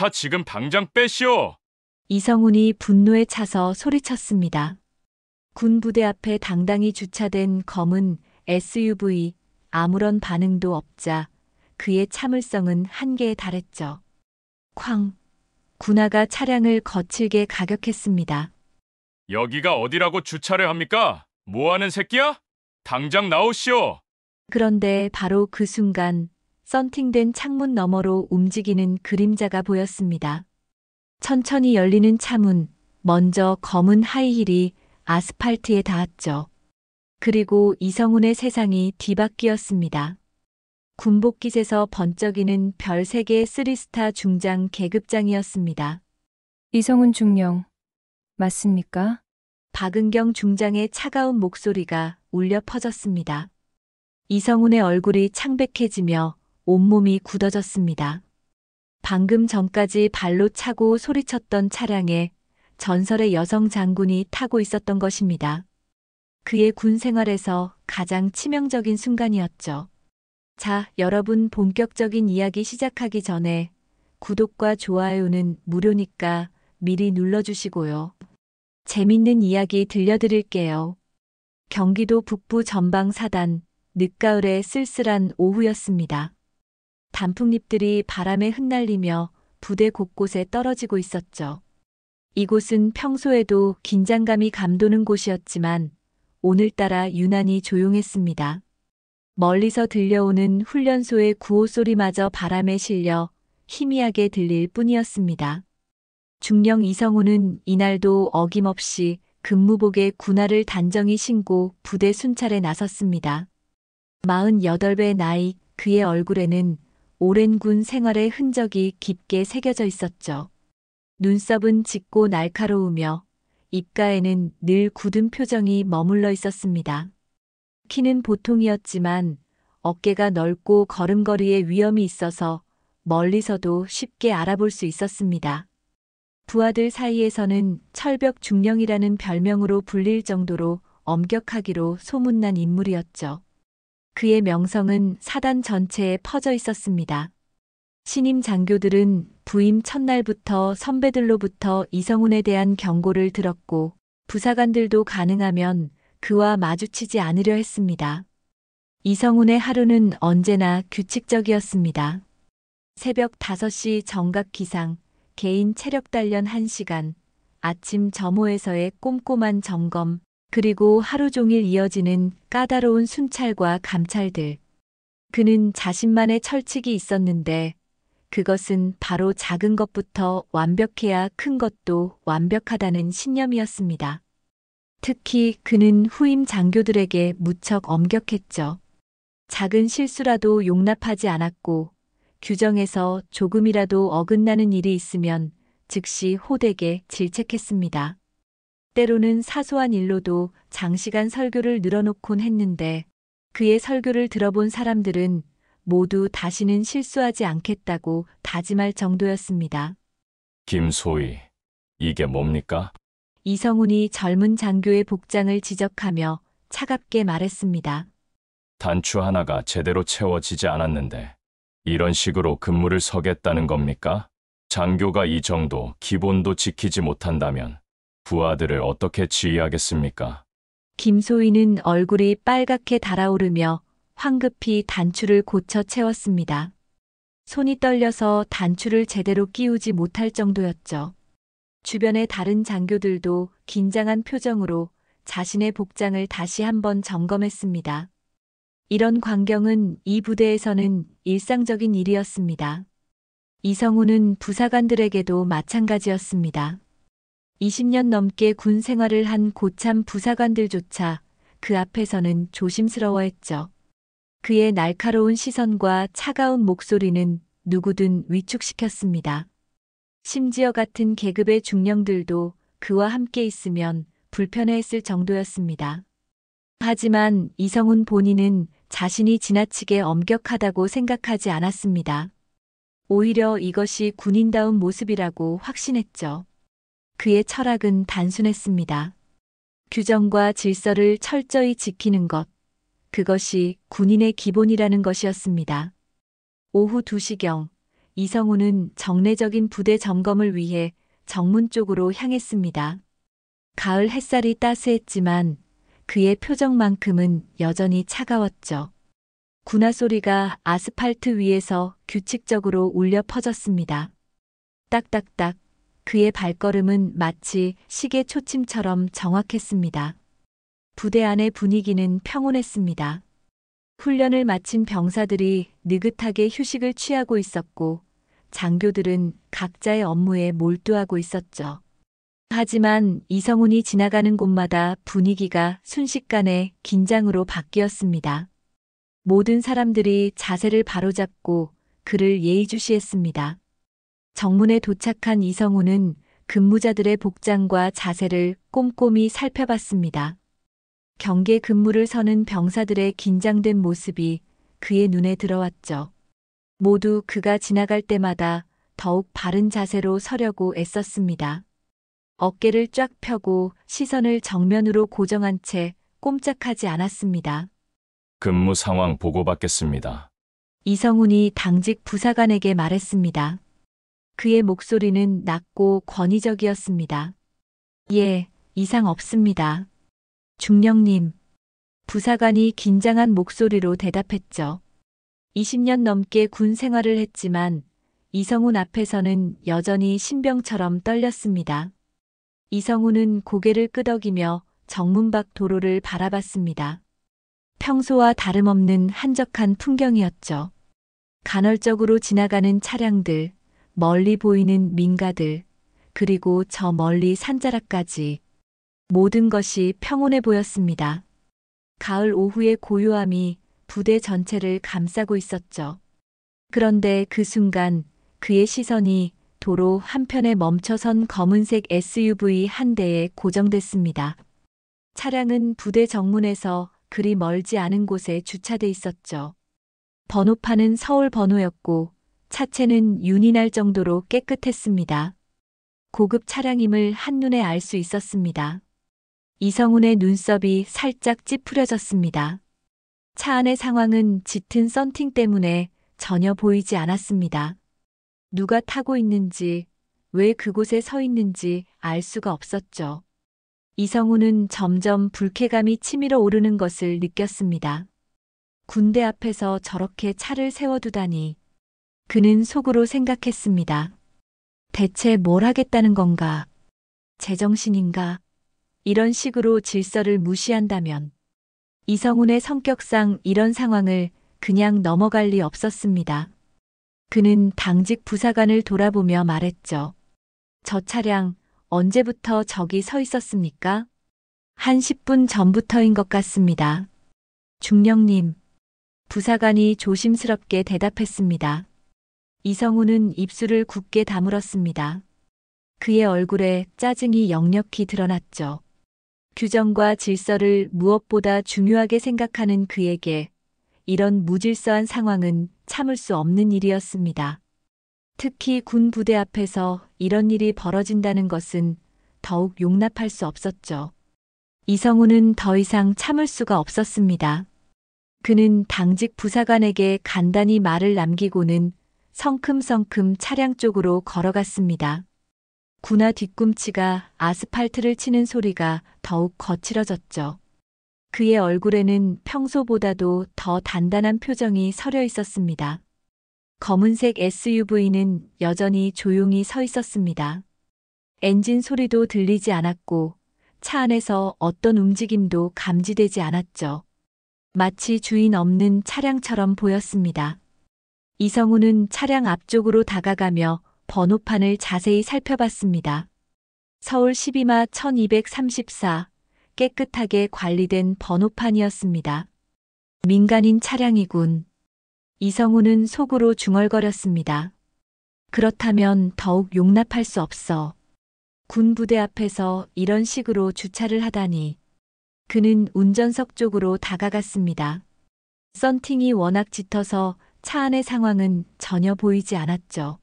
차 지금 당장 빼시오. 이성훈이 분노에 차서 소리쳤습니다. 군 부대 앞에 당당히 주차된 검은 SUV, 아무런 반응도 없자 그의 참을성은 한계에 달했죠. 쾅! 군화가 차량을 거칠게 가격했습니다. 여기가 어디라고 주차를 합니까? 뭐하는 새끼야? 당장 나오시오. 그런데 바로 그 순간 썬팅된 창문 너머로 움직이는 그림자가 보였습니다. 천천히 열리는 차문, 먼저 검은 하이힐이 아스팔트에 닿았죠. 그리고 이성훈의 세상이 뒤바뀌었습니다. 군복깃에서 번쩍이는 별 3개의 3스타 중장 계급장이었습니다. 이성훈 중령, 맞습니까? 박은경 중장의 차가운 목소리가 울려 퍼졌습니다. 이성훈의 얼굴이 창백해지며 온몸이 굳어졌습니다. 방금 전까지 발로 차고 소리쳤던 차량에 전설의 여성 장군이 타고 있었던 것입니다. 그의 군 생활에서 가장 치명적인 순간이었죠. 자, 여러분 본격적인 이야기 시작하기 전에 구독과 좋아요는 무료니까 미리 눌러주시고요. 재밌는 이야기 들려드릴게요. 경기도 북부 전방 사단, 늦가을의 쓸쓸한 오후였습니다. 단풍잎들이 바람에 흩날리며 부대 곳곳에 떨어지고 있었죠. 이곳은 평소에도 긴장감이 감도는 곳이었지만 오늘따라 유난히 조용했습니다. 멀리서 들려오는 훈련소의 구호 소리마저 바람에 실려 희미하게 들릴 뿐이었습니다. 중령 이성훈은 이날도 어김없이 근무복에 군화를 단정히 신고 부대 순찰에 나섰습니다. 48배 나이 그의 얼굴에는 오랜 군 생활의 흔적이 깊게 새겨져 있었죠. 눈썹은 짙고 날카로우며 입가에는 늘 굳은 표정이 머물러 있었습니다. 키는 보통이었지만 어깨가 넓고 걸음걸이에 위험이 있어서 멀리서도 쉽게 알아볼 수 있었습니다. 부하들 사이에서는 철벽 중령이라는 별명으로 불릴 정도로 엄격하기로 소문난 인물이었죠. 그의 명성은 사단 전체에 퍼져 있었습니다. 신임 장교들은 부임 첫날부터 선배들로부터 이성훈에 대한 경고를 들었고 부사관들도 가능하면 그와 마주치지 않으려 했습니다. 이성훈의 하루는 언제나 규칙적이었습니다. 새벽 5시 정각 기상, 개인 체력 단련 1시간, 아침 점호에서의 꼼꼼한 점검, 그리고 하루 종일 이어지는 까다로운 순찰과 감찰들. 그는 자신만의 철칙이 있었는데 그것은 바로 작은 것부터 완벽해야 큰 것도 완벽하다는 신념이었습니다. 특히 그는 후임 장교들에게 무척 엄격했죠. 작은 실수라도 용납하지 않았고 규정에서 조금이라도 어긋나는 일이 있으면 즉시 호되게 질책했습니다. 때로는 사소한 일로도 장시간 설교를 늘어놓곤 했는데 그의 설교를 들어본 사람들은 모두 다시는 실수하지 않겠다고 다짐할 정도였습니다. 김소희, 이게 뭡니까? 이성훈이 젊은 장교의 복장을 지적하며 차갑게 말했습니다. 단추 하나가 제대로 채워지지 않았는데 이런 식으로 근무를 서겠다는 겁니까? 장교가 이 정도 기본도 지키지 못한다면 부하들을 어떻게 지휘하겠습니까? 김소희는 얼굴이 빨갛게 달아오르며 황급히 단추를 고쳐 채웠습니다. 손이 떨려서 단추를 제대로 끼우지 못할 정도였죠. 주변의 다른 장교들도 긴장한 표정으로 자신의 복장을 다시 한번 점검했습니다. 이런 광경은 이 부대에서는 일상적인 일이었습니다. 이성훈은 부사관들에게도 마찬가지였습니다. 20년 넘게 군 생활을 한 고참 부사관들조차 그 앞에서는 조심스러워했죠. 그의 날카로운 시선과 차가운 목소리는 누구든 위축시켰습니다. 심지어 같은 계급의 중령들도 그와 함께 있으면 불편해했을 정도였습니다. 하지만 이성훈 본인은 자신이 지나치게 엄격하다고 생각하지 않았습니다. 오히려 이것이 군인다운 모습이라고 확신했죠. 그의 철학은 단순했습니다. 규정과 질서를 철저히 지키는 것, 그것이 군인의 기본이라는 것이었습니다. 오후 2시경 이성우는 정례적인 부대 점검을 위해 정문 쪽으로 향했습니다. 가을 햇살이 따스했지만 그의 표정만큼은 여전히 차가웠죠. 군화 소리가 아스팔트 위에서 규칙적으로 울려 퍼졌습니다. 딱딱딱. 그의 발걸음은 마치 시계 초침처럼 정확했습니다. 부대 안의 분위기는 평온했습니다. 훈련을 마친 병사들이 느긋하게 휴식을 취하고 있었고, 장교들은 각자의 업무에 몰두하고 있었죠. 하지만 이성훈이 지나가는 곳마다 분위기가 순식간에 긴장으로 바뀌었습니다. 모든 사람들이 자세를 바로잡고 그를 예의주시했습니다. 정문에 도착한 이성훈은 근무자들의 복장과 자세를 꼼꼼히 살펴봤습니다. 경계 근무를 서는 병사들의 긴장된 모습이 그의 눈에 들어왔죠. 모두 그가 지나갈 때마다 더욱 바른 자세로 서려고 애썼습니다. 어깨를 쫙 펴고 시선을 정면으로 고정한 채 꼼짝하지 않았습니다. 근무 상황 보고받겠습니다. 이성훈이 당직 부사관에게 말했습니다. 그의 목소리는 낮고 권위적이었습니다. 예, 이상 없습니다. 중령님. 부사관이 긴장한 목소리로 대답했죠. 20년 넘게 군 생활을 했지만 이성훈 앞에서는 여전히 신병처럼 떨렸습니다. 이성훈은 고개를 끄덕이며 정문 밖 도로를 바라봤습니다. 평소와 다름없는 한적한 풍경이었죠. 간헐적으로 지나가는 차량들, 멀리 보이는 민가들, 그리고 저 멀리 산자락까지 모든 것이 평온해 보였습니다. 가을 오후의 고요함이 부대 전체를 감싸고 있었죠. 그런데 그 순간 그의 시선이 도로 한편에 멈춰선 검은색 SUV 한 대에 고정됐습니다. 차량은 부대 정문에서 그리 멀지 않은 곳에 주차돼 있었죠. 번호판은 서울 번호였고 차체는 윤이 날 정도로 깨끗했습니다. 고급 차량임을 한눈에 알 수 있었습니다. 이성훈의 눈썹이 살짝 찌푸려졌습니다. 차 안의 상황은 짙은 썬팅 때문에 전혀 보이지 않았습니다. 누가 타고 있는지, 왜 그곳에 서 있는지 알 수가 없었죠. 이성훈은 점점 불쾌감이 치밀어 오르는 것을 느꼈습니다. 군대 앞에서 저렇게 차를 세워두다니. 그는 속으로 생각했습니다. 대체 뭘 하겠다는 건가? 제정신인가? 이런 식으로 질서를 무시한다면 이성훈의 성격상 이런 상황을 그냥 넘어갈 리 없었습니다. 그는 당직 부사관을 돌아보며 말했죠. 저 차량 언제부터 저기 서 있었습니까? 한 10분 전부터인 것 같습니다. 중령님. 부사관이 조심스럽게 대답했습니다. 이성훈은 입술을 굳게 다물었습니다. 그의 얼굴에 짜증이 역력히 드러났죠. 규정과 질서를 무엇보다 중요하게 생각하는 그에게 이런 무질서한 상황은 참을 수 없는 일이었습니다. 특히 군 부대 앞에서 이런 일이 벌어진다는 것은 더욱 용납할 수 없었죠. 이성훈은 더 이상 참을 수가 없었습니다. 그는 당직 부사관에게 간단히 말을 남기고는 성큼성큼 차량 쪽으로 걸어갔습니다. 군화 뒤꿈치가 아스팔트를 치는 소리가 더욱 거칠어졌죠. 그의 얼굴에는 평소보다도 더 단단한 표정이 서려 있었습니다. 검은색 SUV는 여전히 조용히 서 있었습니다. 엔진 소리도 들리지 않았고 차 안에서 어떤 움직임도 감지되지 않았죠. 마치 주인 없는 차량처럼 보였습니다. 이성훈은 차량 앞쪽으로 다가가며 번호판을 자세히 살펴봤습니다. 서울 12마 1234 깨끗하게 관리된 번호판이었습니다. 민간인 차량이군. 이성훈은 속으로 중얼거렸습니다. 그렇다면 더욱 용납할 수 없어. 군 부대 앞에서 이런 식으로 주차를 하다니. 그는 운전석 쪽으로 다가갔습니다. 썬팅이 워낙 짙어서 차 안의 상황은 전혀 보이지 않았죠.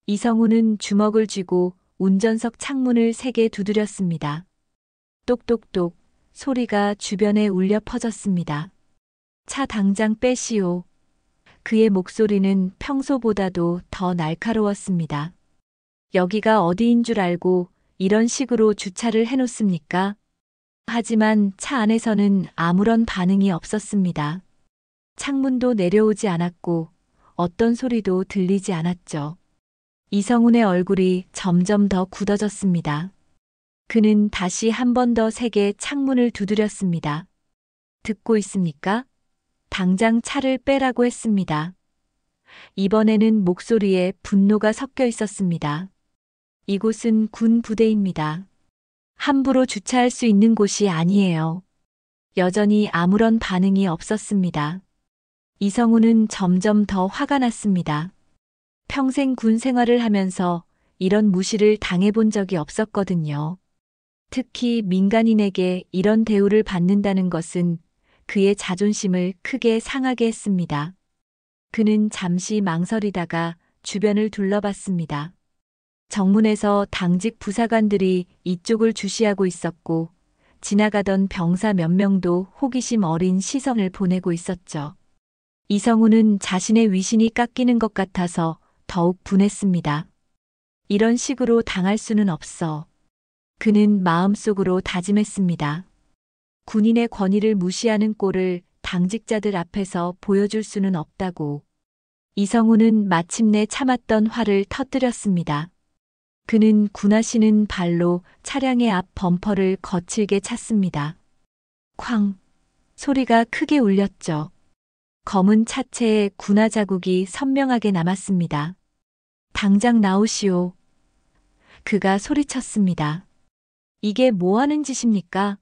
이성훈은 주먹을 쥐고 운전석 창문을 세게 두드렸습니다. 똑똑똑 소리가 주변에 울려 퍼졌습니다. 차 당장 빼시오. 그의 목소리는 평소보다도 더 날카로웠습니다. 여기가 어디인 줄 알고 이런 식으로 주차를 해놓습니까? 하지만 차 안에서는 아무런 반응이 없었습니다. 창문도 내려오지 않았고 어떤 소리도 들리지 않았죠. 이성훈의 얼굴이 점점 더 굳어졌습니다. 그는 다시 한 번 더 세게 창문을 두드렸습니다. 듣고 있습니까? 당장 차를 빼라고 했습니다. 이번에는 목소리에 분노가 섞여 있었습니다. 이곳은 군 부대입니다. 함부로 주차할 수 있는 곳이 아니에요. 여전히 아무런 반응이 없었습니다. 이성훈은 점점 더 화가 났습니다. 평생 군 생활을 하면서 이런 무시를 당해본 적이 없었거든요. 특히 민간인에게 이런 대우를 받는다는 것은 그의 자존심을 크게 상하게 했습니다. 그는 잠시 망설이다가 주변을 둘러봤습니다. 정문에서 당직 부사관들이 이쪽을 주시하고 있었고 지나가던 병사 몇 명도 호기심 어린 시선을 보내고 있었죠. 이성훈은 자신의 위신이 깎이는 것 같아서 더욱 분했습니다. 이런 식으로 당할 수는 없어. 그는 마음속으로 다짐했습니다. 군인의 권위를 무시하는 꼴을 당직자들 앞에서 보여줄 수는 없다고. 이성훈은 마침내 참았던 화를 터뜨렸습니다. 그는 군하시는 발로 차량의 앞 범퍼를 거칠게 찼습니다. 쾅! 소리가 크게 울렸죠. 검은 차체에 군화 자국이 선명하게 남았습니다. 당장 나오시오. 그가 소리쳤습니다. 이게 뭐 하는 짓입니까?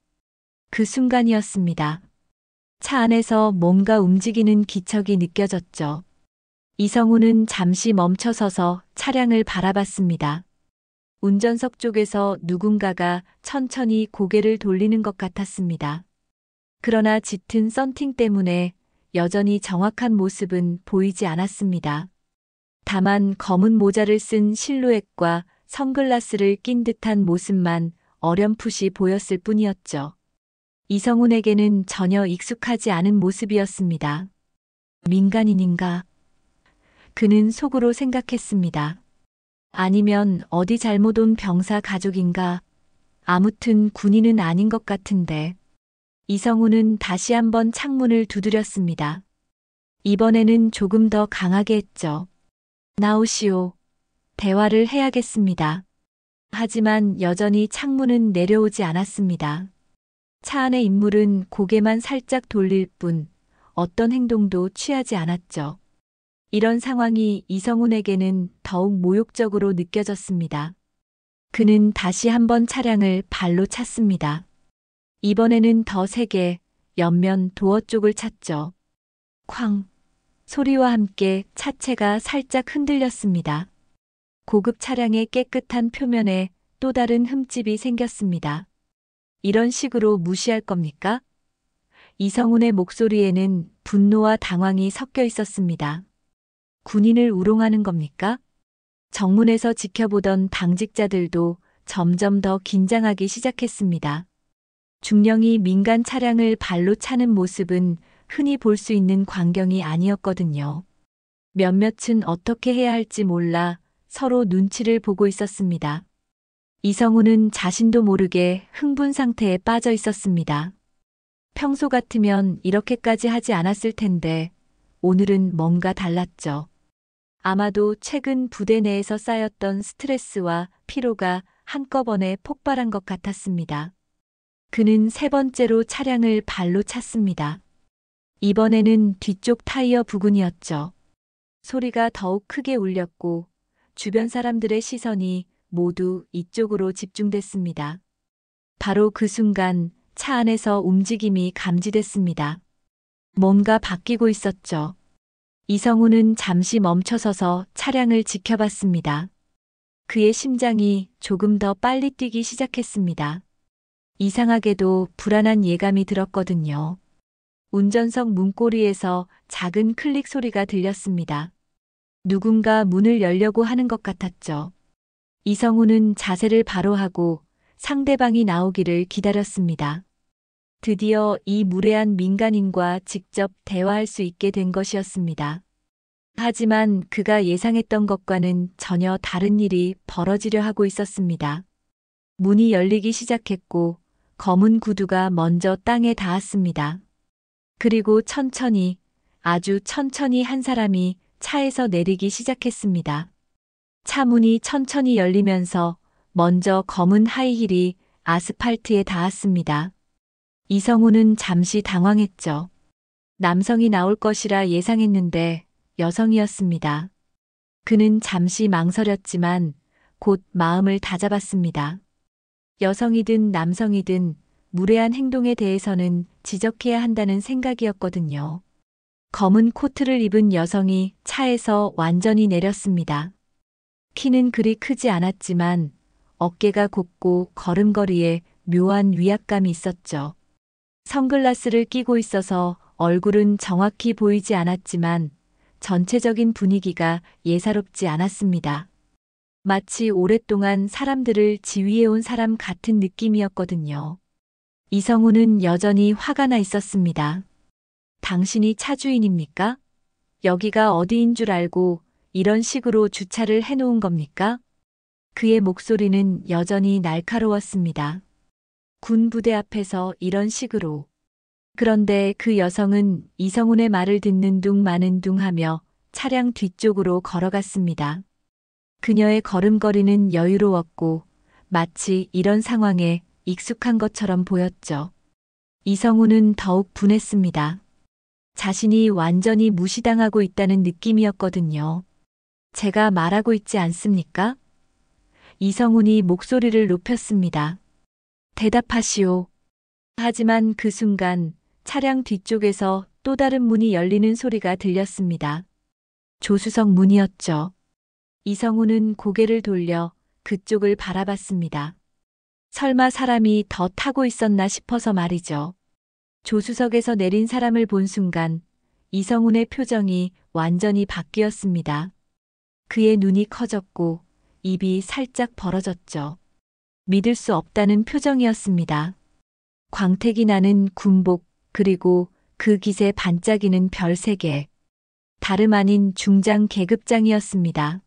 그 순간이었습니다. 차 안에서 뭔가 움직이는 기척이 느껴졌죠. 이성훈은 잠시 멈춰서서 차량을 바라봤습니다. 운전석 쪽에서 누군가가 천천히 고개를 돌리는 것 같았습니다. 그러나 짙은 썬팅 때문에 여전히 정확한 모습은 보이지 않았습니다. 다만 검은 모자를 쓴 실루엣과 선글라스를 낀 듯한 모습만 어렴풋이 보였을 뿐이었죠. 이성훈에게는 전혀 익숙하지 않은 모습이었습니다. 민간인인가? 그는 속으로 생각했습니다. 아니면 어디 잘못 온 병사 가족인가? 아무튼 군인은 아닌 것 같은데. 이성훈은 다시 한번 창문을 두드렸습니다. 이번에는 조금 더 강하게 했죠. 나오시오. 대화를 해야겠습니다. 하지만 여전히 창문은 내려오지 않았습니다. 차 안의 인물은 고개만 살짝 돌릴 뿐 어떤 행동도 취하지 않았죠. 이런 상황이 이성훈에게는 더욱 모욕적으로 느껴졌습니다. 그는 다시 한번 차량을 발로 찼습니다. 이번에는 더 세게 옆면 도어 쪽을 찼죠. 쾅! 소리와 함께 차체가 살짝 흔들렸습니다. 고급 차량의 깨끗한 표면에 또 다른 흠집이 생겼습니다. 이런 식으로 무시할 겁니까? 이성훈의 목소리에는 분노와 당황이 섞여 있었습니다. 군인을 우롱하는 겁니까? 정문에서 지켜보던 당직자들도 점점 더 긴장하기 시작했습니다. 중령이 민간 차량을 발로 차는 모습은 흔히 볼 수 있는 광경이 아니었거든요. 몇몇은 어떻게 해야 할지 몰라 서로 눈치를 보고 있었습니다. 이성훈은 자신도 모르게 흥분 상태에 빠져 있었습니다. 평소 같으면 이렇게까지 하지 않았을 텐데 오늘은 뭔가 달랐죠. 아마도 최근 부대 내에서 쌓였던 스트레스와 피로가 한꺼번에 폭발한 것 같았습니다. 그는 세 번째로 차량을 발로 찼습니다. 이번에는 뒤쪽 타이어 부근이었죠. 소리가 더욱 크게 울렸고 주변 사람들의 시선이 모두 이쪽으로 집중됐습니다. 바로 그 순간 차 안에서 움직임이 감지됐습니다. 뭔가 바뀌고 있었죠. 이성훈은 잠시 멈춰서서 차량을 지켜봤습니다. 그의 심장이 조금 더 빨리 뛰기 시작했습니다. 이상하게도 불안한 예감이 들었거든요. 운전석 문고리에서 작은 클릭 소리가 들렸습니다. 누군가 문을 열려고 하는 것 같았죠. 이성훈은 자세를 바로 하고 상대방이 나오기를 기다렸습니다. 드디어 이 무례한 민간인과 직접 대화할 수 있게 된 것이었습니다. 하지만 그가 예상했던 것과는 전혀 다른 일이 벌어지려 하고 있었습니다. 문이 열리기 시작했고 검은 구두가 먼저 땅에 닿았습니다. 그리고 천천히, 아주 천천히 한 사람이 차에서 내리기 시작했습니다. 차 문이 천천히 열리면서 먼저 검은 하이힐이 아스팔트에 닿았습니다. 이성우는 잠시 당황했죠. 남성이 나올 것이라 예상했는데 여성이었습니다. 그는 잠시 망설였지만 곧 마음을 다잡았습니다. 여성이든 남성이든 무례한 행동에 대해서는 지적해야 한다는 생각이었거든요. 검은 코트를 입은 여성이 차에서 완전히 내렸습니다. 키는 그리 크지 않았지만 어깨가 곱고 걸음걸이에 묘한 위압감이 있었죠. 선글라스를 끼고 있어서 얼굴은 정확히 보이지 않았지만 전체적인 분위기가 예사롭지 않았습니다. 마치 오랫동안 사람들을 지휘해온 사람 같은 느낌이었거든요. 이성우는 여전히 화가 나 있었습니다. 당신이 차주인입니까? 여기가 어디인 줄 알고 이런 식으로 주차를 해놓은 겁니까? 그의 목소리는 여전히 날카로웠습니다. 군 부대 앞에서 이런 식으로. 그런데 그 여성은 이성훈의 말을 듣는 둥 마는 둥 하며 차량 뒤쪽으로 걸어갔습니다. 그녀의 걸음걸이는 여유로웠고 마치 이런 상황에 익숙한 것처럼 보였죠. 이성훈은 더욱 분했습니다. 자신이 완전히 무시당하고 있다는 느낌이었거든요. 제가 말하고 있지 않습니까? 이성훈이 목소리를 높였습니다. 대답하시오. 하지만 그 순간 차량 뒤쪽에서 또 다른 문이 열리는 소리가 들렸습니다. 조수석 문이었죠. 이성훈은 고개를 돌려 그쪽을 바라봤습니다. 설마 사람이 더 타고 있었나 싶어서 말이죠. 조수석에서 내린 사람을 본 순간 이성훈의 표정이 완전히 바뀌었습니다. 그의 눈이 커졌고 입이 살짝 벌어졌죠. 믿을 수 없다는 표정이었습니다. 광택이 나는 군복 그리고 그 깃에 반짝이는 별 3개. 다름 아닌 중장 계급장이었습니다.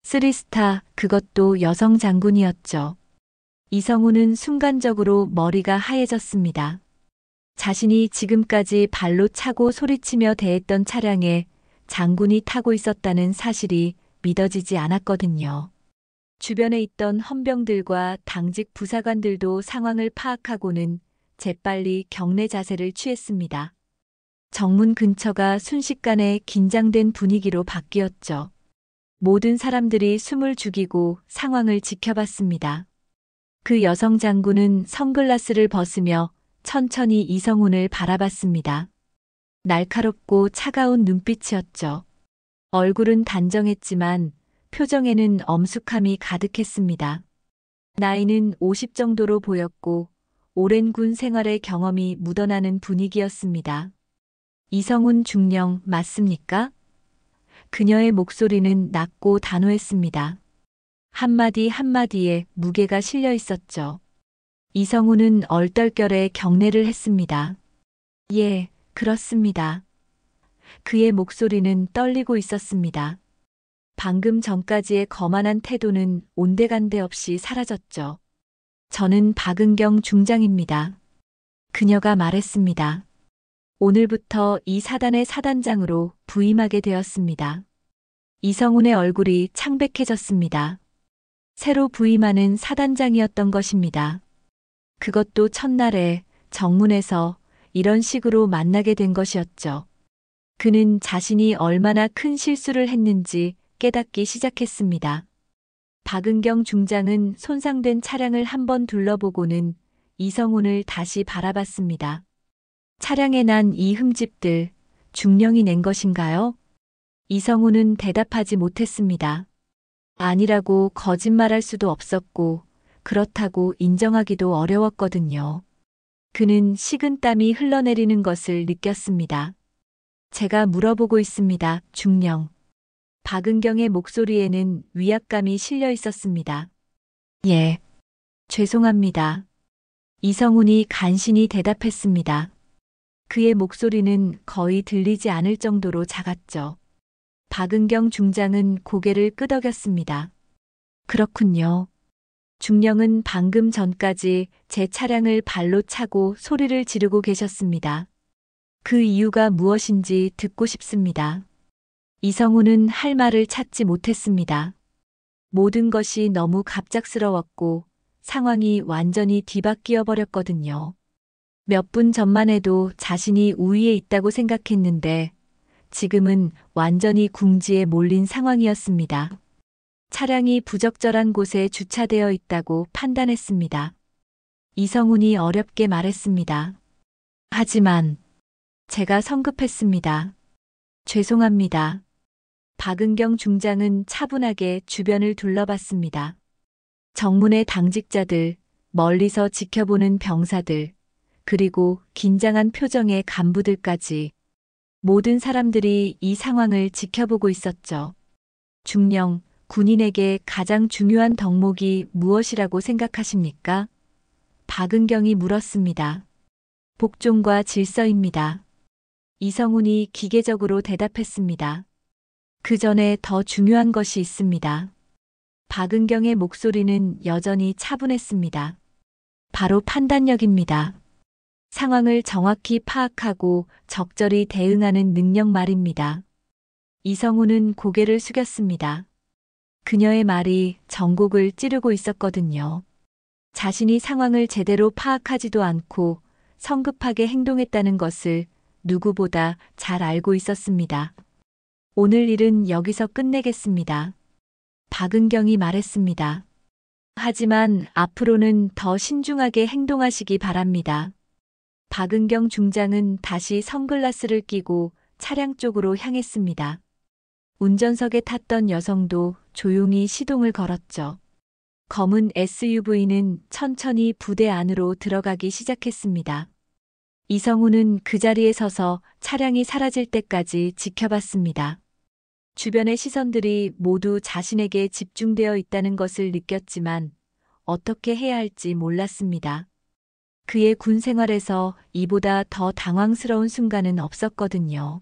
3스타, 그것도 여성 장군이었죠. 이성우는 순간적으로 머리가 하얘졌습니다. 자신이 지금까지 발로 차고 소리치며 대했던 차량에 장군이 타고 있었다는 사실이 믿어지지 않았거든요. 주변에 있던 헌병들과 당직 부사관들도 상황을 파악하고는 재빨리 경례 자세를 취했습니다. 정문 근처가 순식간에 긴장된 분위기로 바뀌었죠. 모든 사람들이 숨을 죽이고 상황을 지켜봤습니다. 그 여성 장군은 선글라스를 벗으며 천천히 이성훈을 바라봤습니다. 날카롭고 차가운 눈빛이었죠. 얼굴은 단정했지만 표정에는 엄숙함이 가득했습니다. 나이는 50 정도로 보였고 오랜 군 생활의 경험이 묻어나는 분위기였습니다. 이성훈 중령 맞습니까? 그녀의 목소리는 낮고 단호했습니다. 한마디 한마디에 무게가 실려 있었죠. 이성훈은 얼떨결에 경례를 했습니다. 예, 그렇습니다. 그의 목소리는 떨리고 있었습니다. 방금 전까지의 거만한 태도는 온데간데 없이 사라졌죠. 저는 박은경 중장입니다. 그녀가 말했습니다. 오늘부터 이 사단의 사단장으로 부임하게 되었습니다. 이성훈의 얼굴이 창백해졌습니다. 새로 부임하는 사단장이었던 것입니다. 그것도 첫날에 정문에서 이런 식으로 만나게 된 것이었죠. 그는 자신이 얼마나 큰 실수를 했는지 깨닫기 시작했습니다. 박은경 중장은 손상된 차량을 한번 둘러보고는 이성훈을 다시 바라봤습니다. 차량에 난 이 흠집들, 중령이 낸 것인가요? 이성훈은 대답하지 못했습니다. 아니라고 거짓말할 수도 없었고 그렇다고 인정하기도 어려웠거든요. 그는 식은땀이 흘러내리는 것을 느꼈습니다. 제가 물어보고 있습니다, 중령. 박은경의 목소리에는 위압감이 실려 있었습니다. 예, 죄송합니다. 이성훈이 간신히 대답했습니다. 그의 목소리는 거의 들리지 않을 정도로 작았죠. 박은경 중장은 고개를 끄덕였습니다. 그렇군요. 중령은 방금 전까지 제 차량을 발로 차고 소리를 지르고 계셨습니다. 그 이유가 무엇인지 듣고 싶습니다. 이성우는 할 말을 찾지 못했습니다. 모든 것이 너무 갑작스러웠고 상황이 완전히 뒤바뀌어 버렸거든요. 몇 분 전만 해도 자신이 우위에 있다고 생각했는데 지금은 완전히 궁지에 몰린 상황이었습니다. 차량이 부적절한 곳에 주차되어 있다고 판단했습니다. 이성훈이 어렵게 말했습니다. 하지만 제가 성급했습니다. 죄송합니다. 박은경 중장은 차분하게 주변을 둘러봤습니다. 정문의 당직자들, 멀리서 지켜보는 병사들, 그리고 긴장한 표정의 간부들까지 모든 사람들이 이 상황을 지켜보고 있었죠. 중령, 군인에게 가장 중요한 덕목이 무엇이라고 생각하십니까? 박은경이 물었습니다. 복종과 질서입니다. 이성훈이 기계적으로 대답했습니다. 그 전에 더 중요한 것이 있습니다. 박은경의 목소리는 여전히 차분했습니다. 바로 판단력입니다. 상황을 정확히 파악하고 적절히 대응하는 능력 말입니다. 이성훈은 고개를 숙였습니다. 그녀의 말이 전곡을 찌르고 있었거든요. 자신이 상황을 제대로 파악하지도 않고 성급하게 행동했다는 것을 누구보다 잘 알고 있었습니다. 오늘 일은 여기서 끝내겠습니다. 박은경이 말했습니다. 하지만 앞으로는 더 신중하게 행동하시기 바랍니다. 박은경 중장은 다시 선글라스를 끼고 차량 쪽으로 향했습니다. 운전석에 탔던 여성도 조용히 시동을 걸었죠. 검은 SUV는 천천히 부대 안으로 들어가기 시작했습니다. 이성우는 그 자리에 서서 차량이 사라질 때까지 지켜봤습니다. 주변의 시선들이 모두 자신에게 집중되어 있다는 것을 느꼈지만 어떻게 해야 할지 몰랐습니다. 그의 군 생활에서 이보다 더 당황스러운 순간은 없었거든요.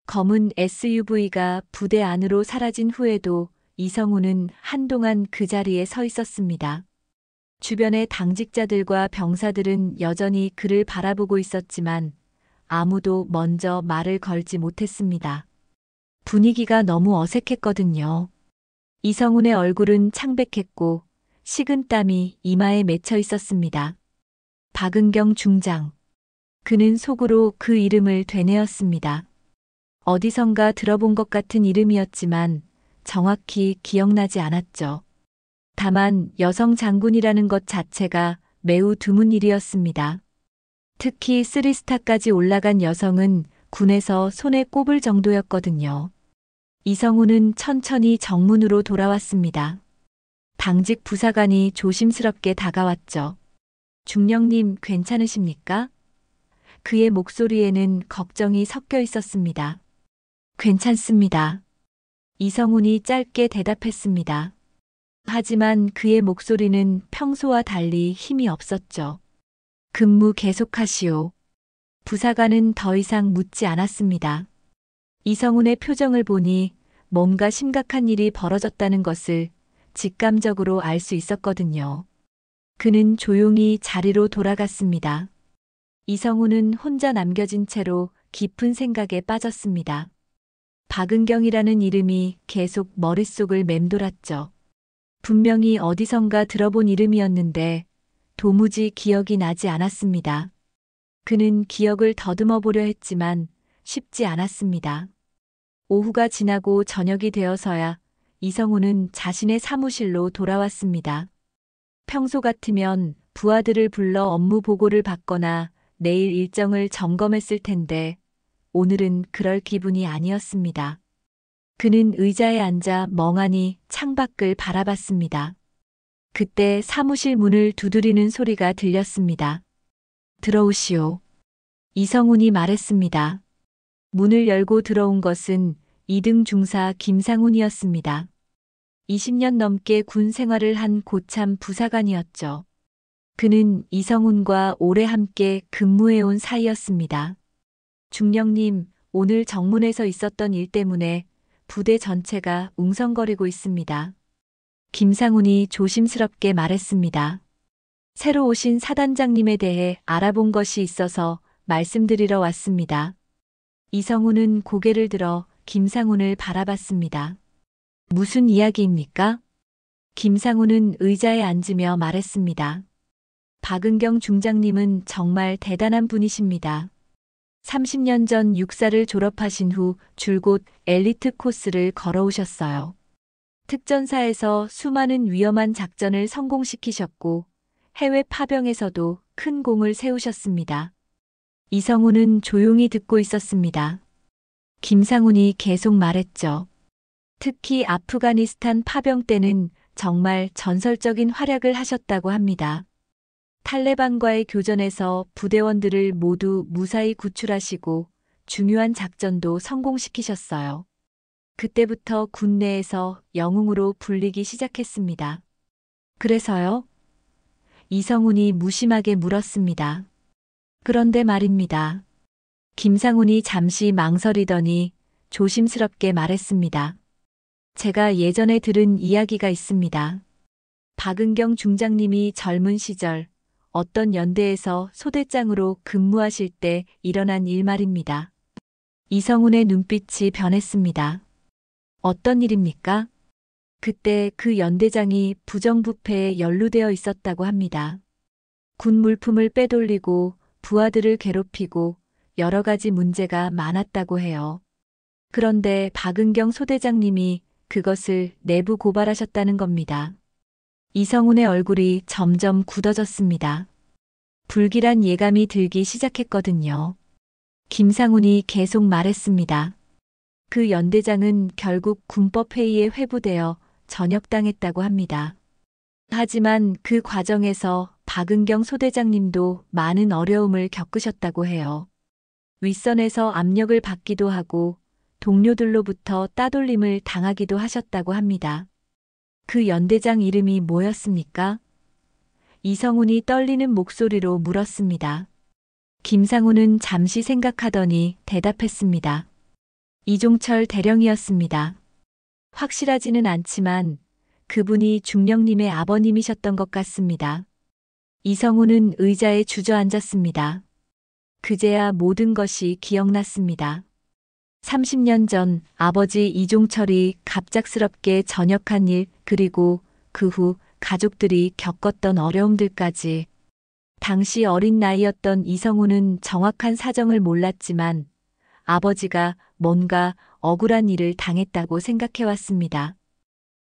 검은 SUV가 부대 안으로 사라진 후에도 이성우는 한동안 그 자리에 서 있었습니다. 주변의 당직자들과 병사들은 여전히 그를 바라보고 있었지만 아무도 먼저 말을 걸지 못했습니다. 분위기가 너무 어색했거든요. 이성훈의 얼굴은 창백했고 식은 땀이 이마에 맺혀 있었습니다. 박은경 중장. 그는 속으로 그 이름을 되뇌었습니다. 어디선가 들어본 것 같은 이름이었지만 정확히 기억나지 않았죠. 다만 여성 장군이라는 것 자체가 매우 드문 일이었습니다. 특히 3스타까지 올라간 여성은 군에서 손에 꼽을 정도였거든요. 이성우는 천천히 정문으로 돌아왔습니다. 당직 부사관이 조심스럽게 다가왔죠. 중령님 괜찮으십니까? 그의 목소리에는 걱정이 섞여 있었습니다. 괜찮습니다. 이성훈이 짧게 대답했습니다. 하지만 그의 목소리는 평소와 달리 힘이 없었죠. 근무 계속하시오. 부사관은 더 이상 묻지 않았습니다. 이성훈의 표정을 보니 뭔가 심각한 일이 벌어졌다는 것을 직감적으로 알 수 있었거든요. 그는 조용히 자리로 돌아갔습니다. 이성훈은 혼자 남겨진 채로 깊은 생각에 빠졌습니다. 박은경이라는 이름이 계속 머릿속을 맴돌았죠. 분명히 어디선가 들어본 이름이었는데 도무지 기억이 나지 않았습니다. 그는 기억을 더듬어 보려 했지만 쉽지 않았습니다. 오후가 지나고 저녁이 되어서야 이성훈은 자신의 사무실로 돌아왔습니다. 평소 같으면 부하들을 불러 업무 보고를 받거나 내일 일정을 점검했을 텐데 오늘은 그럴 기분이 아니었습니다. 그는 의자에 앉아 멍하니 창밖을 바라봤습니다. 그때 사무실 문을 두드리는 소리가 들렸습니다. 들어오시오. 이성훈이 말했습니다. 문을 열고 들어온 것은 2등 중사 김상훈이었습니다. 20년 넘게 군 생활을 한 고참 부사관이었죠. 그는 이성훈과 오래 함께 근무해온 사이였습니다. 중령님, 오늘 정문에서 있었던 일 때문에 부대 전체가 웅성거리고 있습니다. 김상훈이 조심스럽게 말했습니다. 새로 오신 사단장님에 대해 알아본 것이 있어서 말씀드리러 왔습니다. 이성훈은 고개를 들어 김상훈을 바라봤습니다. 무슨 이야기입니까? 김상훈은 의자에 앉으며 말했습니다. 박은경 중장님은 정말 대단한 분이십니다. 30년 전 육사를 졸업하신 후 줄곧 엘리트 코스를 걸어오셨어요. 특전사에서 수많은 위험한 작전을 성공시키셨고 해외 파병에서도 큰 공을 세우셨습니다. 이성훈은 조용히 듣고 있었습니다. 김상훈이 계속 말했죠. 특히 아프가니스탄 파병 때는 정말 전설적인 활약을 하셨다고 합니다. 탈레반과의 교전에서 부대원들을 모두 무사히 구출하시고 중요한 작전도 성공시키셨어요. 그때부터 군내에서 영웅으로 불리기 시작했습니다. 그래서요? 이성훈이 무심하게 물었습니다. 그런데 말입니다. 김상훈이 잠시 망설이더니 조심스럽게 말했습니다. 제가 예전에 들은 이야기가 있습니다. 박은경 중장님이 젊은 시절 어떤 연대에서 소대장으로 근무하실 때 일어난 일 말입니다. 이성훈의 눈빛이 변했습니다. 어떤 일입니까? 그때 그 연대장이 부정부패에 연루되어 있었다고 합니다. 군 물품을 빼돌리고 부하들을 괴롭히고 여러 가지 문제가 많았다고 해요. 그런데 박은경 소대장님이 그것을 내부 고발하셨다는 겁니다. 이성훈의 얼굴이 점점 굳어졌습니다. 불길한 예감이 들기 시작했거든요. 김상훈이 계속 말했습니다. 그 연대장은 결국 군법회의에 회부되어 전역당했다고 합니다. 하지만 그 과정에서 박은경 소대장님도 많은 어려움을 겪으셨다고 해요. 윗선에서 압력을 받기도 하고 동료들로부터 따돌림을 당하기도 하셨다고 합니다. 그 연대장 이름이 뭐였습니까? 이성훈이 떨리는 목소리로 물었습니다. 김상훈은 잠시 생각하더니 대답했습니다. 이종철 대령이었습니다. 확실하지는 않지만 그분이 중령님의 아버님이셨던 것 같습니다. 이성훈은 의자에 주저앉았습니다. 그제야 모든 것이 기억났습니다. 30년 전 아버지 이종철이 갑작스럽게 전역한 일, 그리고 그 후 가족들이 겪었던 어려움들까지. 당시 어린 나이였던 이성훈은 정확한 사정을 몰랐지만 아버지가 뭔가 억울한 일을 당했다고 생각해왔습니다.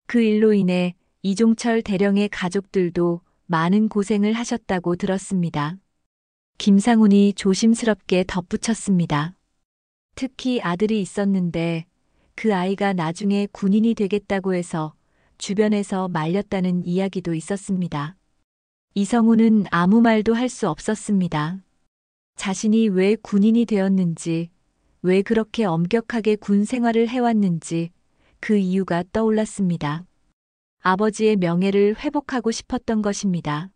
그 일로 인해 이종철 대령의 가족들도 많은 고생을 하셨다고 들었습니다. 김상훈이 조심스럽게 덧붙였습니다. 특히 아들이 있었는데 그 아이가 나중에 군인이 되겠다고 해서 주변에서 말렸다는 이야기도 있었습니다. 이성훈은 아무 말도 할 수 없었습니다. 자신이 왜 군인이 되었는지, 왜 그렇게 엄격하게 군 생활을 해왔는지 그 이유가 떠올랐습니다. 아버지의 명예를 회복하고 싶었던 것입니다.